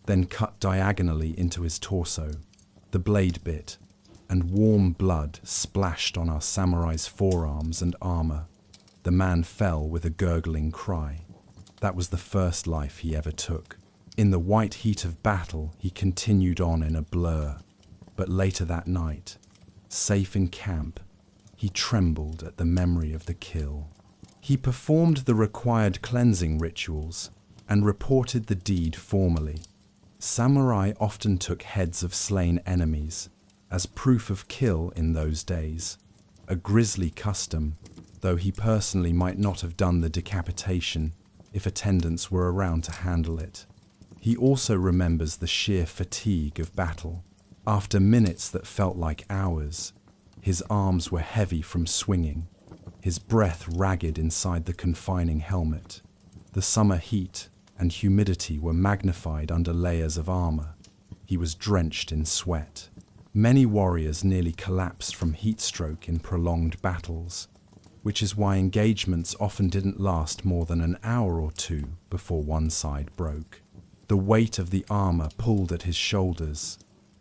then cut diagonally into his torso. The blade bit, and warm blood splashed on our samurai's forearms and armor. The man fell with a gurgling cry. That was the first life he ever took. In the white heat of battle, he continued on in a blur. But later that night, safe in camp, he trembled at the memory of the kill. He performed the required cleansing rituals and reported the deed formally. Samurai often took heads of slain enemies as proof of kill in those days, a grisly custom, though he personally might not have done the decapitation if attendants were around to handle it. He also remembers the sheer fatigue of battle. After minutes that felt like hours, his arms were heavy from swinging, his breath ragged inside the confining helmet. The summer heat and humidity were magnified under layers of armor. He was drenched in sweat. Many warriors nearly collapsed from heat stroke in prolonged battles, which is why engagements often didn't last more than an hour or two before one side broke. The weight of the armor pulled at his shoulders,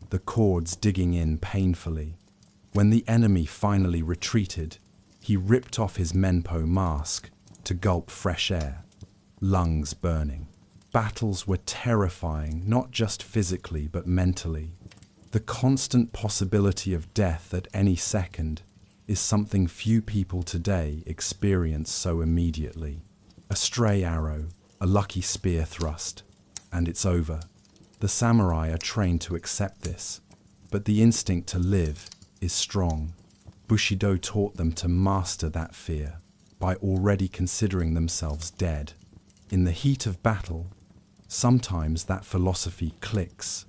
the cords digging in painfully. When the enemy finally retreated, he ripped off his menpo mask to gulp fresh air, lungs burning. Battles were terrifying, not just physically but mentally. The constant possibility of death at any second is something few people today experience so immediately. A stray arrow, a lucky spear thrust, and it's over. The samurai are trained to accept this, But the instinct to live is strong. Bushido taught them to master that fear by already considering themselves dead. In the heat of battle, sometimes that philosophy clicks.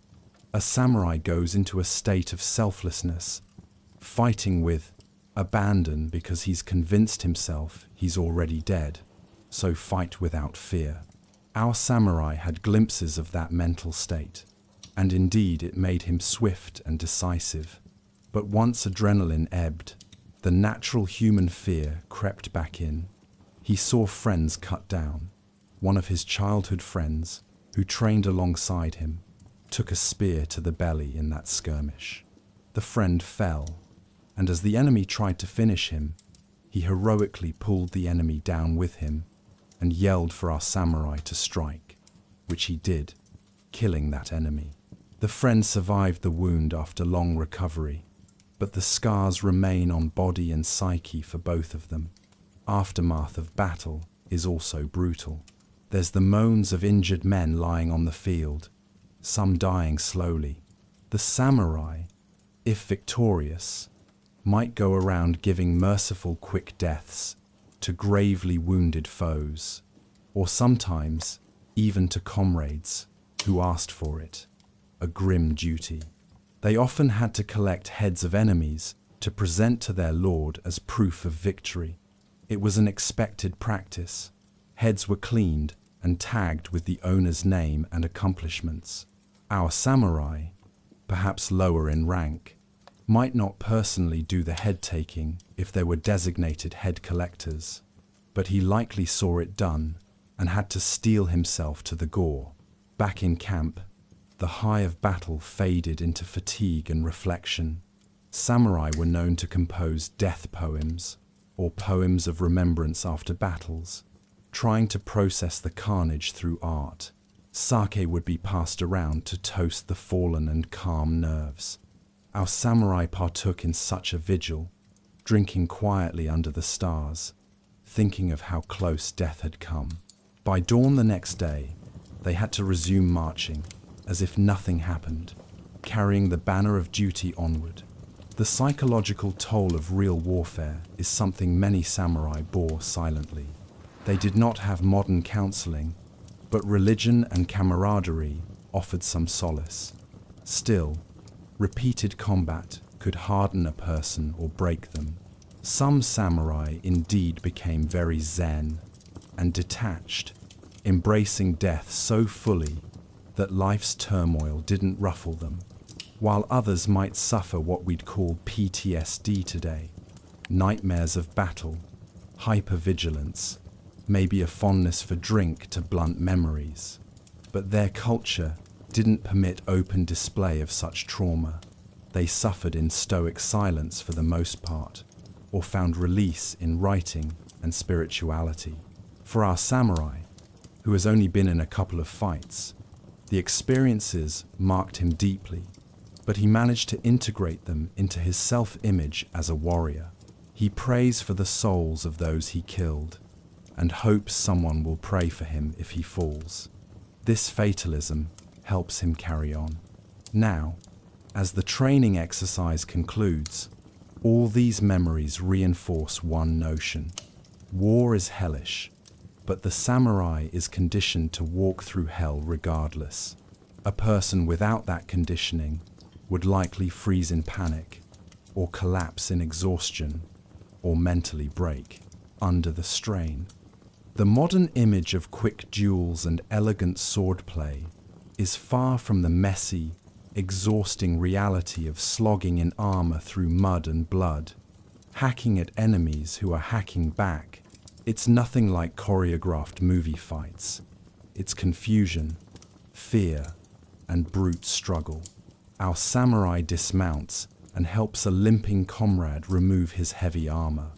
A samurai goes into a state of selflessness, fighting with abandon because he's convinced himself he's already dead. So fight without fear. Our samurai had glimpses of that mental state, and indeed it made him swift and decisive. But once adrenaline ebbed, the natural human fear crept back in. He saw friends cut down. One of his childhood friends, who trained alongside him, took a spear to the belly in that skirmish. The friend fell, and as the enemy tried to finish him, he heroically pulled the enemy down with him and yelled for our samurai to strike, which he did, killing that enemy. The friend survived the wound after long recovery, but the scars remain on body and psyche for both of them. Aftermath of battle is also brutal. There's the moans of injured men lying on the field, some dying slowly. The samurai, if victorious, might go around giving merciful quick deaths to gravely wounded foes, or sometimes even to comrades who asked for it, a grim duty. They often had to collect heads of enemies to present to their lord as proof of victory. It was an expected practice. Heads were cleaned and tagged with the owner's name and accomplishments. Our samurai, perhaps lower in rank, might not personally do the head-taking if there were designated head collectors, but he likely saw it done and had to steel himself to the gore. Back in camp, the high of battle faded into fatigue and reflection. Samurai were known to compose death poems, or poems of remembrance after battles, trying to process the carnage through art. Sake would be passed around to toast the fallen and calm nerves. Our samurai partook in such a vigil, drinking quietly under the stars, thinking of how close death had come. By dawn the next day, they had to resume marching, as if nothing happened, carrying the banner of duty onward. The psychological toll of real warfare is something many samurai bore silently. They did not have modern counseling, but religion and camaraderie offered some solace. Still, repeated combat could harden a person or break them. Some samurai indeed became very zen and detached, embracing death so fully that life's turmoil didn't ruffle them, while others might suffer what we'd call PTSD today, nightmares of battle, hypervigilance, maybe a fondness for drink to blunt memories. But their culture didn't permit open display of such trauma. They suffered in stoic silence for the most part, or found release in writing and spirituality. For our samurai, who has only been in a couple of fights, the experiences marked him deeply, but he managed to integrate them into his self-image as a warrior. He prays for the souls of those he killed, and hopes someone will pray for him if he falls. This fatalism helps him carry on. Now, as the training exercise concludes, all these memories reinforce one notion. War is hellish, but the samurai is conditioned to walk through hell regardless. A person without that conditioning would likely freeze in panic, or collapse in exhaustion, or mentally break under the strain. The modern image of quick duels and elegant swordplay is far from the messy, exhausting reality of slogging in armor through mud and blood, hacking at enemies who are hacking back. It's nothing like choreographed movie fights. It's confusion, fear, and brute struggle. Our samurai dismounts and helps a limping comrade remove his heavy armor.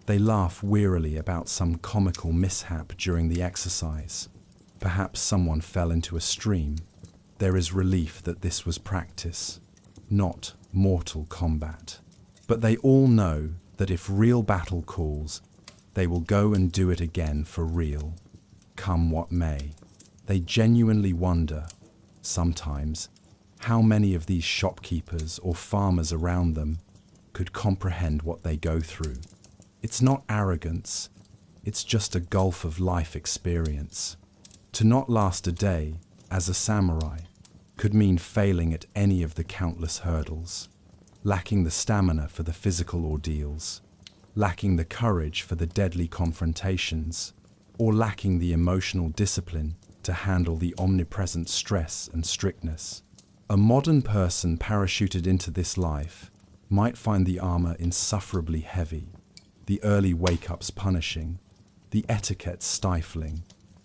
They laugh wearily about some comical mishap during the exercise. Perhaps someone fell into a stream. There is relief that this was practice, not mortal combat. But they all know that if real battle calls, they will go and do it again for real, come what may. They genuinely wonder, sometimes, How many of these shopkeepers or farmers around them could comprehend what they go through? It's not arrogance, it's just a gulf of life experience. To not last a day as a samurai could mean failing at any of the countless hurdles, lacking the stamina for the physical ordeals, lacking the courage for the deadly confrontations, or lacking the emotional discipline to handle the omnipresent stress and strictness. A modern person parachuted into this life might find the armor insufferably heavy, the early wake-ups punishing, the etiquette stifling,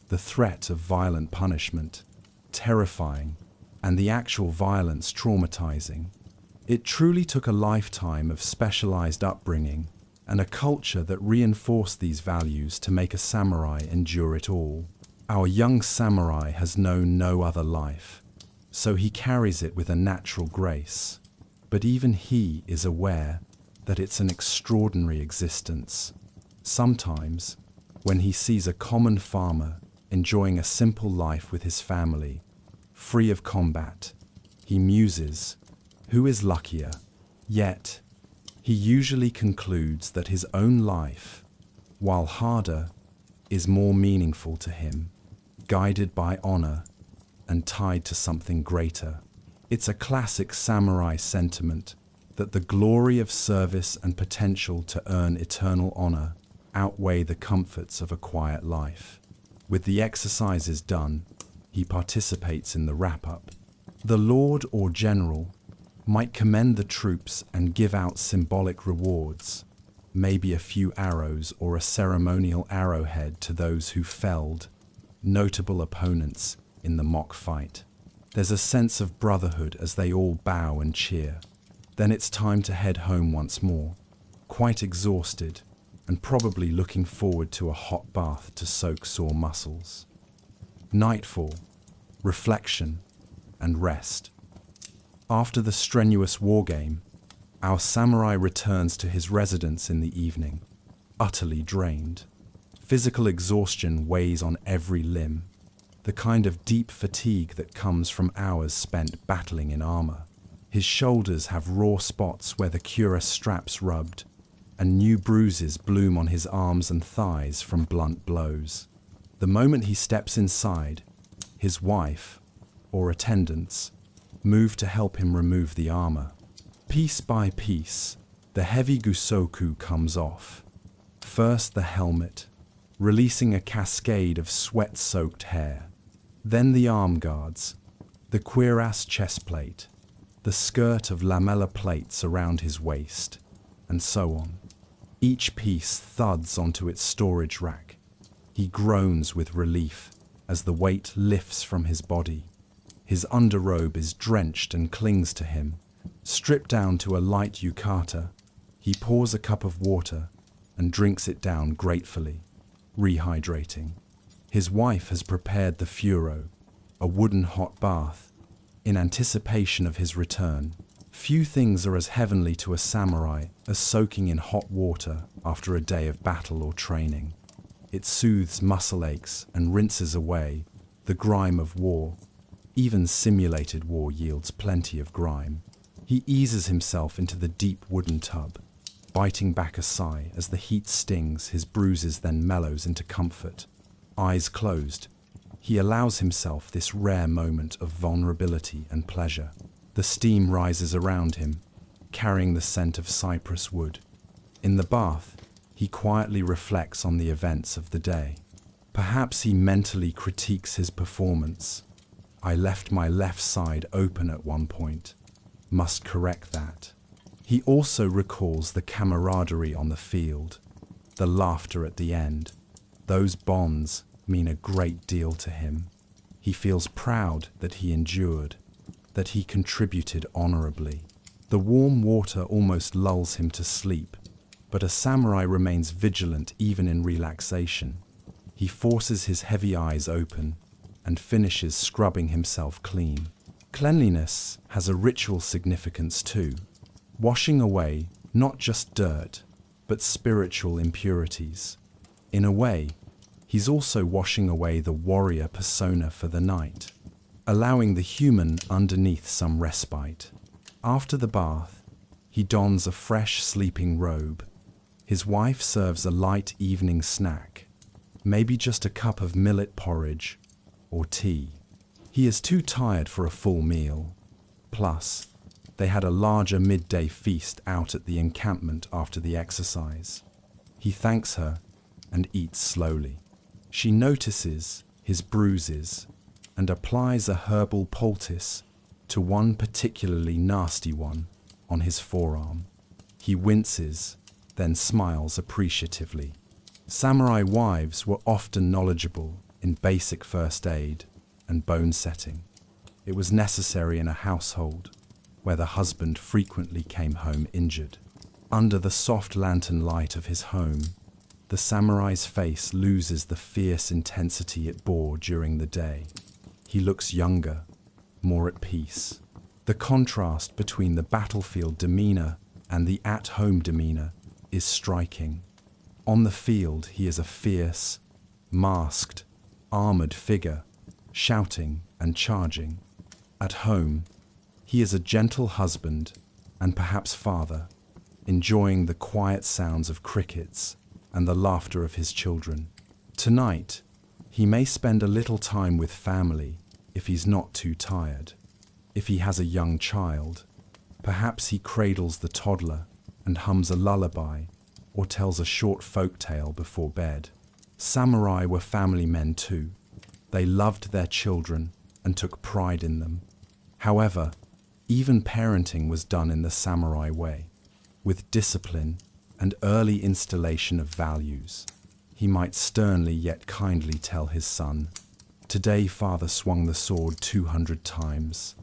the threat of violent punishment terrifying, and the actual violence traumatizing. It truly took a lifetime of specialized upbringing and a culture that reinforced these values to make a samurai endure it all. Our young samurai has known no other life, so he carries it with a natural grace. But even he is aware that it's an extraordinary existence. Sometimes, when he sees a common farmer enjoying a simple life with his family, free of combat, he muses, who is luckier? Yet, he usually concludes that his own life, while harder, is more meaningful to him, guided by honor and tied to something greater. It's a classic samurai sentiment that the glory of service and potential to earn eternal honor outweigh the comforts of a quiet life. With the exercises done, he participates in the wrap-up. The lord or general might commend the troops and give out symbolic rewards, maybe a few arrows or a ceremonial arrowhead to those who felled notable opponents in the mock fight. There's a sense of brotherhood as they all bow and cheer. Then it's time to head home once more, quite exhausted and probably looking forward to a hot bath to soak sore muscles. Nightfall, reflection, and rest. After the strenuous war game, our samurai returns to his residence in the evening, utterly drained. Physical exhaustion weighs on every limb, the kind of deep fatigue that comes from hours spent battling in armor. His shoulders have raw spots where the cuirass straps rubbed, and new bruises bloom on his arms and thighs from blunt blows. The moment he steps inside, his wife, or attendants, move to help him remove the armor. Piece by piece, the heavy gusoku comes off. First the helmet, releasing a cascade of sweat-soaked hair. Then the arm guards, the cuirass chestplate, the skirt of lamella plates around his waist, and so on. Each piece thuds onto its storage rack. He groans with relief as the weight lifts from his body. His underrobe is drenched and clings to him. Stripped down to a light yukata, he pours a cup of water and drinks it down gratefully, rehydrating. His wife has prepared the furo, a wooden hot bath, in anticipation of his return. Few things are as heavenly to a samurai as soaking in hot water after a day of battle or training. It soothes muscle aches and rinses away the grime of war. Even simulated war yields plenty of grime. He eases himself into the deep wooden tub, biting back a sigh as the heat stings his bruises, then mellows into comfort. Eyes closed, he allows himself this rare moment of vulnerability and pleasure. The steam rises around him, carrying the scent of cypress wood. In the bath, he quietly reflects on the events of the day. Perhaps he mentally critiques his performance. I left my left side open at one point. Must correct that. He also recalls the camaraderie on the field, the laughter at the end. Those bonds mean a great deal to him. He feels proud that he endured, that he contributed honorably. The warm water almost lulls him to sleep, but a samurai remains vigilant even in relaxation. He forces his heavy eyes open and finishes scrubbing himself clean. Cleanliness has a ritual significance too, washing away not just dirt, but spiritual impurities. In a way, he's also washing away the warrior persona for the night. allowing the human underneath some respite. After the bath, he dons a fresh sleeping robe. His wife serves a light evening snack, maybe just a cup of millet porridge or tea. He is too tired for a full meal. Plus, they had a larger midday feast out at the encampment after the exercise. He thanks her and eats slowly. She notices his bruises and applies a herbal poultice to one particularly nasty one on his forearm. He winces, then smiles appreciatively. Samurai wives were often knowledgeable in basic first aid and bone setting. It was necessary in a household where the husband frequently came home injured. Under the soft lantern light of his home, the samurai's face loses the fierce intensity it bore during the day. He looks younger, more at peace. The contrast between the battlefield demeanor and the at-home demeanor is striking. On the field, he is a fierce, masked, armored figure, shouting and charging. At home, he is a gentle husband and perhaps father, enjoying the quiet sounds of crickets and the laughter of his children. Tonight, he may spend a little time with family if he's not too tired. If he has a young child, perhaps he cradles the toddler and hums a lullaby or tells a short folk tale before bed. Samurai were family men too. They loved their children and took pride in them. However, even parenting was done in the samurai way, with discipline and early installation of values. He might sternly yet kindly tell his son, "Today father swung the sword 200 times.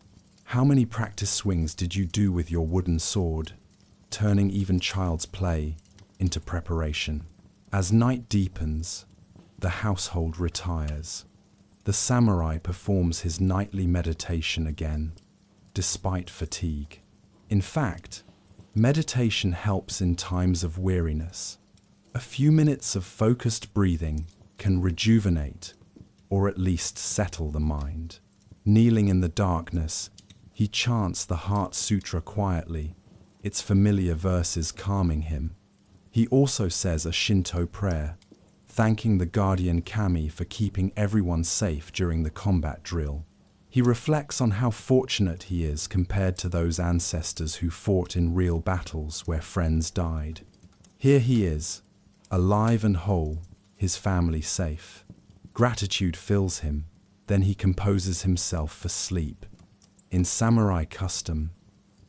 How many practice swings did you do with your wooden sword?" Turning even child's play into preparation. As night deepens, the household retires. The samurai performs his nightly meditation again, despite fatigue. In fact, meditation helps in times of weariness. A few minutes of focused breathing can rejuvenate, or at least settle the mind. Kneeling in the darkness, he chants the Heart Sutra quietly, its familiar verses calming him. He also says a Shinto prayer, thanking the guardian kami for keeping everyone safe during the combat drill. He reflects on how fortunate he is compared to those ancestors who fought in real battles where friends died. Here he is, alive and whole, his family safe. Gratitude fills him, then he composes himself for sleep. In samurai custom,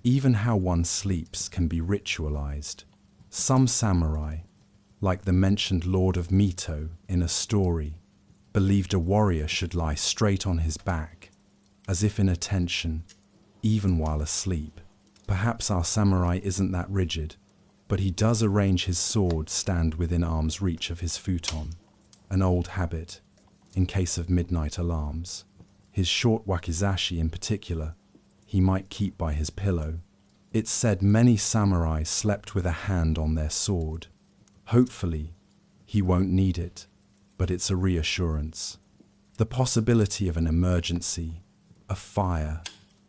even how one sleeps can be ritualized. Some samurai, like the mentioned Lord of Mito in a story, believed a warrior should lie straight on his back, as if in attention, even while asleep. Perhaps our samurai isn't that rigid, but he does arrange his sword stand within arm's reach of his futon, an old habit, in case of midnight alarms. His short wakizashi in particular, he might keep by his pillow. It's said many samurai slept with a hand on their sword. Hopefully, he won't need it, but it's a reassurance. The possibility of an emergency, a fire,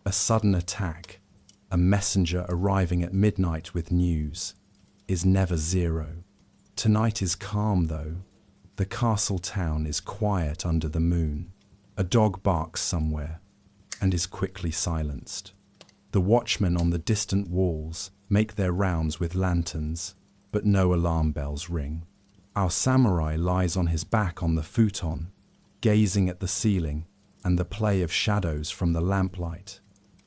a sudden attack, a messenger arriving at midnight with news, is never zero. Tonight is calm though. The castle town is quiet under the moon. A dog barks somewhere and is quickly silenced. The watchmen on the distant walls make their rounds with lanterns, but no alarm bells ring. Our samurai lies on his back on the futon, gazing at the ceiling and the play of shadows from the lamplight.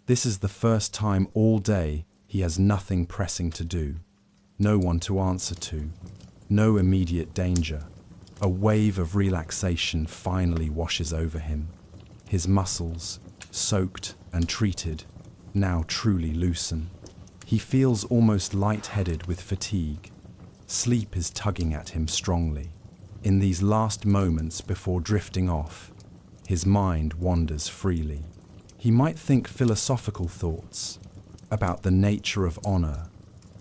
This is the first time all day he has nothing pressing to do, no one to answer to, no immediate danger. A wave of relaxation finally washes over him. His muscles, soaked and treated, now truly loosen. He feels almost lightheaded with fatigue. Sleep is tugging at him strongly. In these last moments before drifting off, his mind wanders freely. He might think philosophical thoughts about the nature of honor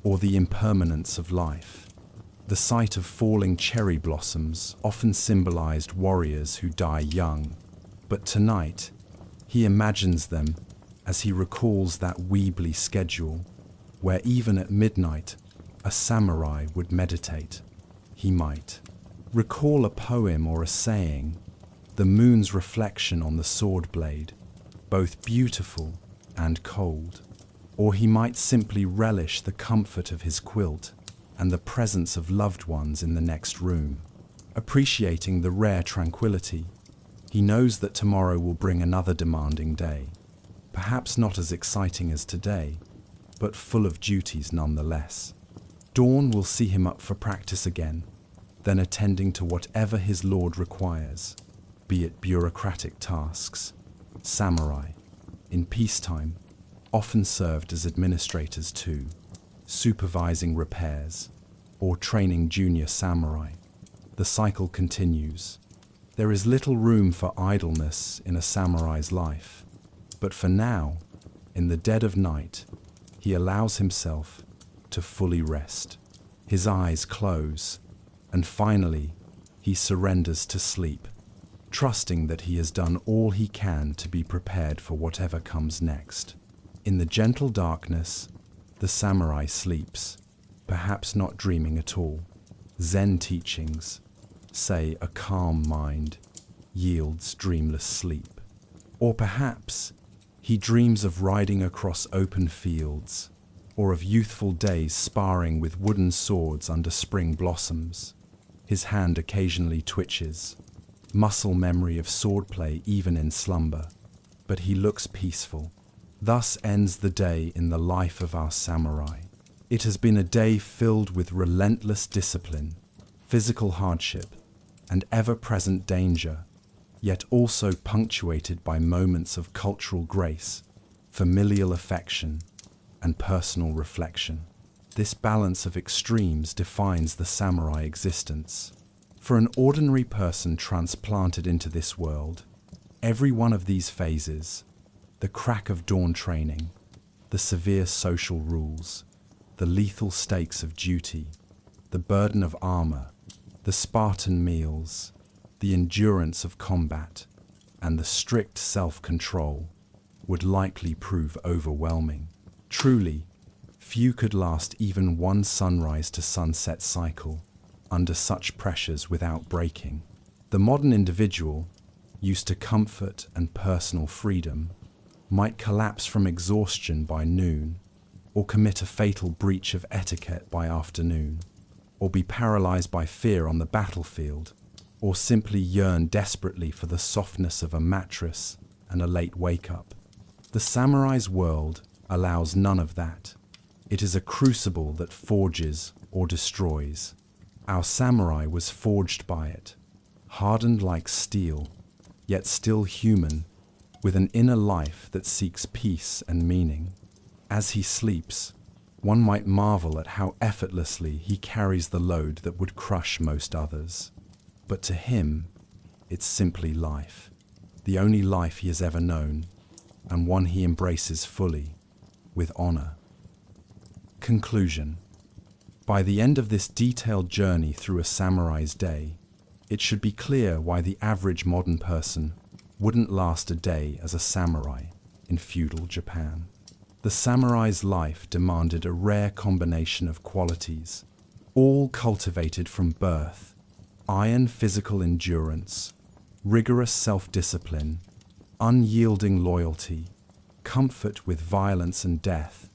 or the impermanence of life. The sight of falling cherry blossoms often symbolized warriors who die young, but tonight He imagines them as he recalls that Weebly schedule where even at midnight a samurai would meditate. He might recall a poem or a saying, the moon's reflection on the sword blade, both beautiful and cold. Or he might simply relish the comfort of his quilt and the presence of loved ones in the next room, appreciating the rare tranquility. He knows that tomorrow will bring another demanding day, perhaps not as exciting as today, but full of duties nonetheless. Dawn will see him up for practice again, then attending to whatever his lord requires, be it bureaucratic tasks. Samurai, in peacetime, often served as administrators too, supervising repairs, or training junior samurai. The cycle continues. There is little room for idleness in a samurai's life, but for now, in the dead of night, he allows himself to fully rest. His eyes close, and finally, he surrenders to sleep, trusting that he has done all he can to be prepared for whatever comes next. In the gentle darkness, the samurai sleeps, perhaps not dreaming at all. Zen teachings say a calm mind yields dreamless sleep. Or perhaps he dreams of riding across open fields, or of youthful days sparring with wooden swords under spring blossoms. His hand occasionally twitches, muscle memory of swordplay even in slumber, but he looks peaceful. Thus ends the day in the life of our samurai. It has been a day filled with relentless discipline, physical hardship, and ever-present danger, yet also punctuated by moments of cultural grace, familial affection, and personal reflection. This balance of extremes defines the samurai existence. For an ordinary person transplanted into this world, every one of these phases, the crack of dawn training, the severe social rules, the lethal stakes of duty, the burden of armor, the Spartan meals, the endurance of combat, and the strict self-control would likely prove overwhelming. Truly, few could last even one sunrise to sunset cycle under such pressures without breaking. The modern individual, used to comfort and personal freedom, might collapse from exhaustion by noon, or commit a fatal breach of etiquette by afternoon, or be paralyzed by fear on the battlefield, or simply yearn desperately for the softness of a mattress and a late wake-up. The samurai's world allows none of that. It is a crucible that forges or destroys. Our samurai was forged by it, hardened like steel, yet still human, with an inner life that seeks peace and meaning. As he sleeps, one might marvel at how effortlessly he carries the load that would crush most others. But to him, it's simply life, the only life he has ever known, and one he embraces fully, with honor. Conclusion. By the end of this detailed journey through a samurai's day, it should be clear why the average modern person wouldn't last a day as a samurai in feudal Japan. The samurai's life demanded a rare combination of qualities, all cultivated from birth: iron physical endurance, rigorous self-discipline, unyielding loyalty, comfort with violence and death,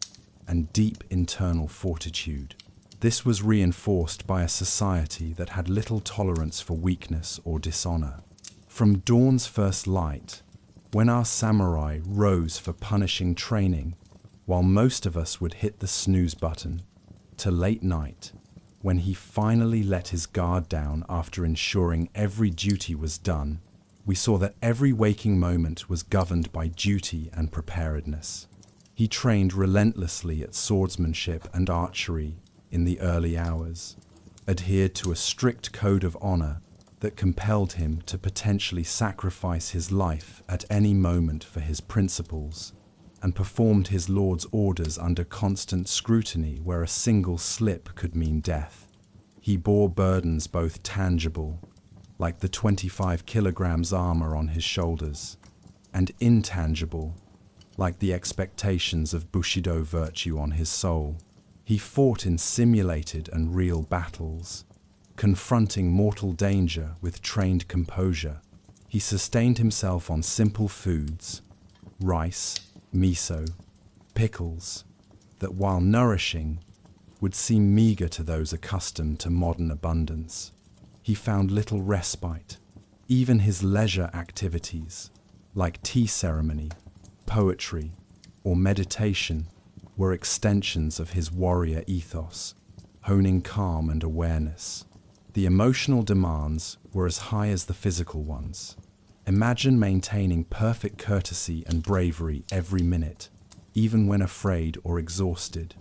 and deep internal fortitude. This was reinforced by a society that had little tolerance for weakness or dishonor. From dawn's first light, when our samurai rose for punishing training, while most of us would hit the snooze button, to late night, when he finally let his guard down after ensuring every duty was done, we saw that every waking moment was governed by duty and preparedness. He trained relentlessly at swordsmanship and archery in the early hours, adhered to a strict code of honor that compelled him to potentially sacrifice his life at any moment for his principles, and performed his lord's orders under constant scrutiny where a single slip could mean death. He bore burdens both tangible, like the 25 kilograms armor on his shoulders, and intangible, like the expectations of Bushido virtue on his soul. He fought in simulated and real battles, confronting mortal danger with trained composure. He sustained himself on simple foods, rice, miso, pickles, that while nourishing, would seem meager to those accustomed to modern abundance. He found little respite. Even his leisure activities, like tea ceremony, poetry, or meditation, were extensions of his warrior ethos, honing calm and awareness. The emotional demands were as high as the physical ones. Imagine maintaining perfect courtesy and bravery every minute, even when afraid or exhausted,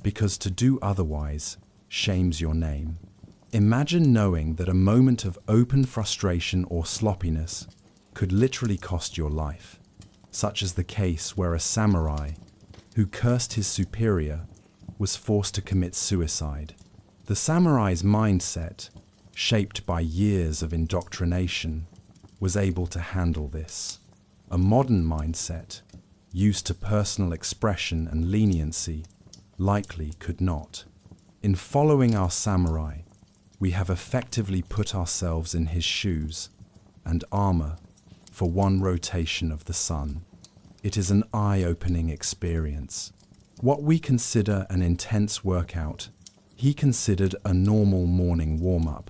because to do otherwise shames your name. Imagine knowing that a moment of open frustration or sloppiness could literally cost your life, such as the case where a samurai, who cursed his superior, was forced to commit suicide. The samurai's mindset, shaped by years of indoctrination, was able to handle this. A modern mindset, used to personal expression and leniency, likely could not. In following our samurai, we have effectively put ourselves in his shoes and armor for one rotation of the sun. It is an eye-opening experience. What we consider an intense workout, he considered a normal morning warm-up.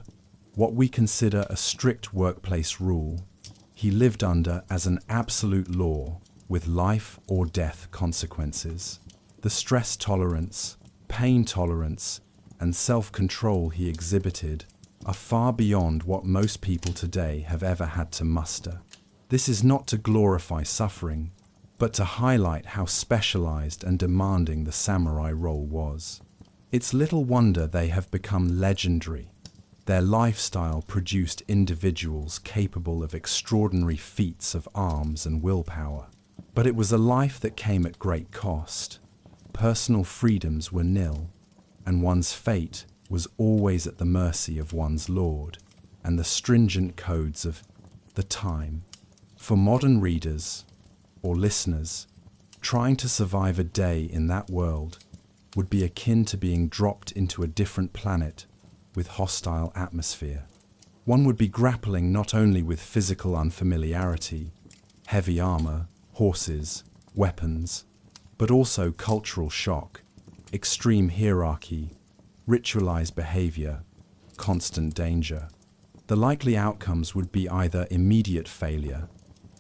What we consider a strict workplace rule, he lived under as an absolute law with life or death consequences. The stress tolerance, pain tolerance, and self-control he exhibited are far beyond what most people today have ever had to muster. This is not to glorify suffering, but to highlight how specialized and demanding the samurai role was. It's little wonder they have become legendary. Their lifestyle produced individuals capable of extraordinary feats of arms and willpower. But it was a life that came at great cost. Personal freedoms were nil, and one's fate was always at the mercy of one's lord and the stringent codes of the time. For modern readers or listeners, trying to survive a day in that world would be akin to being dropped into a different planet with hostile atmosphere. One would be grappling not only with physical unfamiliarity, heavy armor, horses, weapons, but also cultural shock, extreme hierarchy, ritualized behavior, constant danger. The likely outcomes would be either immediate failure,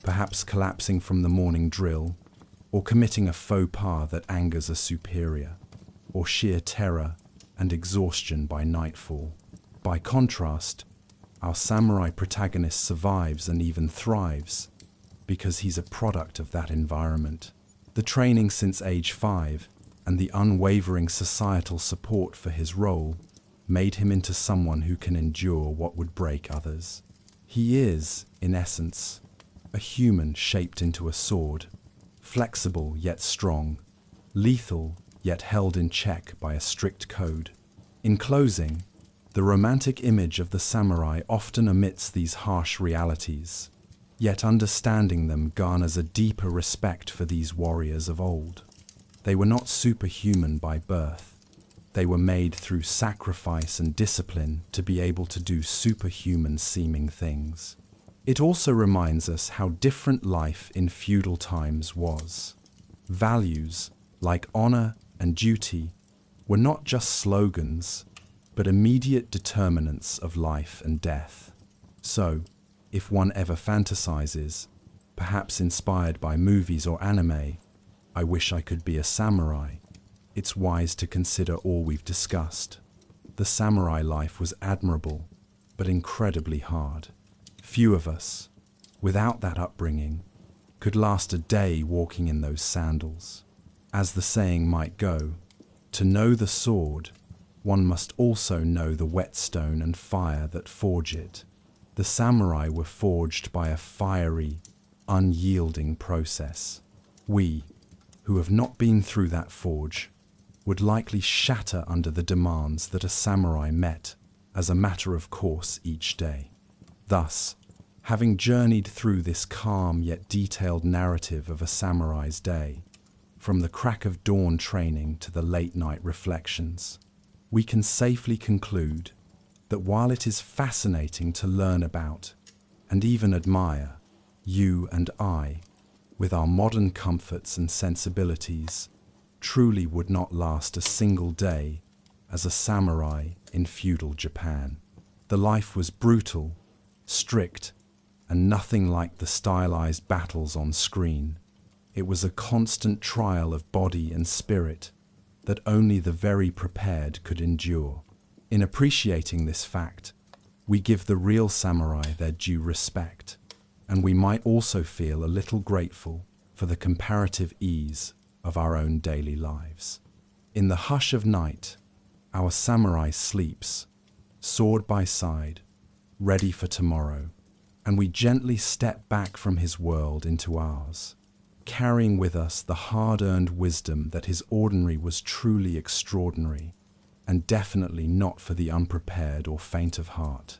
perhaps collapsing from the morning drill, or committing a faux pas that angers a superior, or sheer terror and exhaustion by nightfall. By contrast, our samurai protagonist survives and even thrives because he's a product of that environment. The training since age 5 and the unwavering societal support for his role made him into someone who can endure what would break others. He is, in essence, a human shaped into a sword, flexible yet strong, lethal yet held in check by a strict code. In closing, the romantic image of the samurai often omits these harsh realities, yet understanding them garners a deeper respect for these warriors of old. They were not superhuman by birth. They were made through sacrifice and discipline to be able to do superhuman-seeming things. It also reminds us how different life in feudal times was. Values, like honor and duty, were not just slogans, but immediate determinants of life and death. So, if one ever fantasizes, perhaps inspired by movies or anime, I wish I could be a samurai, it's wise to consider all we've discussed. The samurai life was admirable, but incredibly hard. Few of us, without that upbringing, could last a day walking in those sandals. As the saying might go, to know the sword, one must also know the whetstone and fire that forge it. The samurai were forged by a fiery, unyielding process. We, who have not been through that forge, would likely shatter under the demands that a samurai met as a matter of course each day. Thus, Having journeyed through this calm yet detailed narrative of a samurai's day, from the crack of dawn training to the late-night reflections, we can safely conclude that while it is fascinating to learn about and even admire, you and I, with our modern comforts and sensibilities, truly would not last a single day as a samurai in feudal Japan. The life was brutal, strict, and nothing like the stylized battles on screen. It was a constant trial of body and spirit that only the very prepared could endure. In appreciating this fact, we give the real samurai their due respect, and we might also feel a little grateful for the comparative ease of our own daily lives. In the hush of night, our samurai sleeps, sword by side, ready for tomorrow, and we gently step back from his world into ours, carrying with us the hard-earned wisdom that his ordinary was truly extraordinary, and definitely not for the unprepared or faint of heart.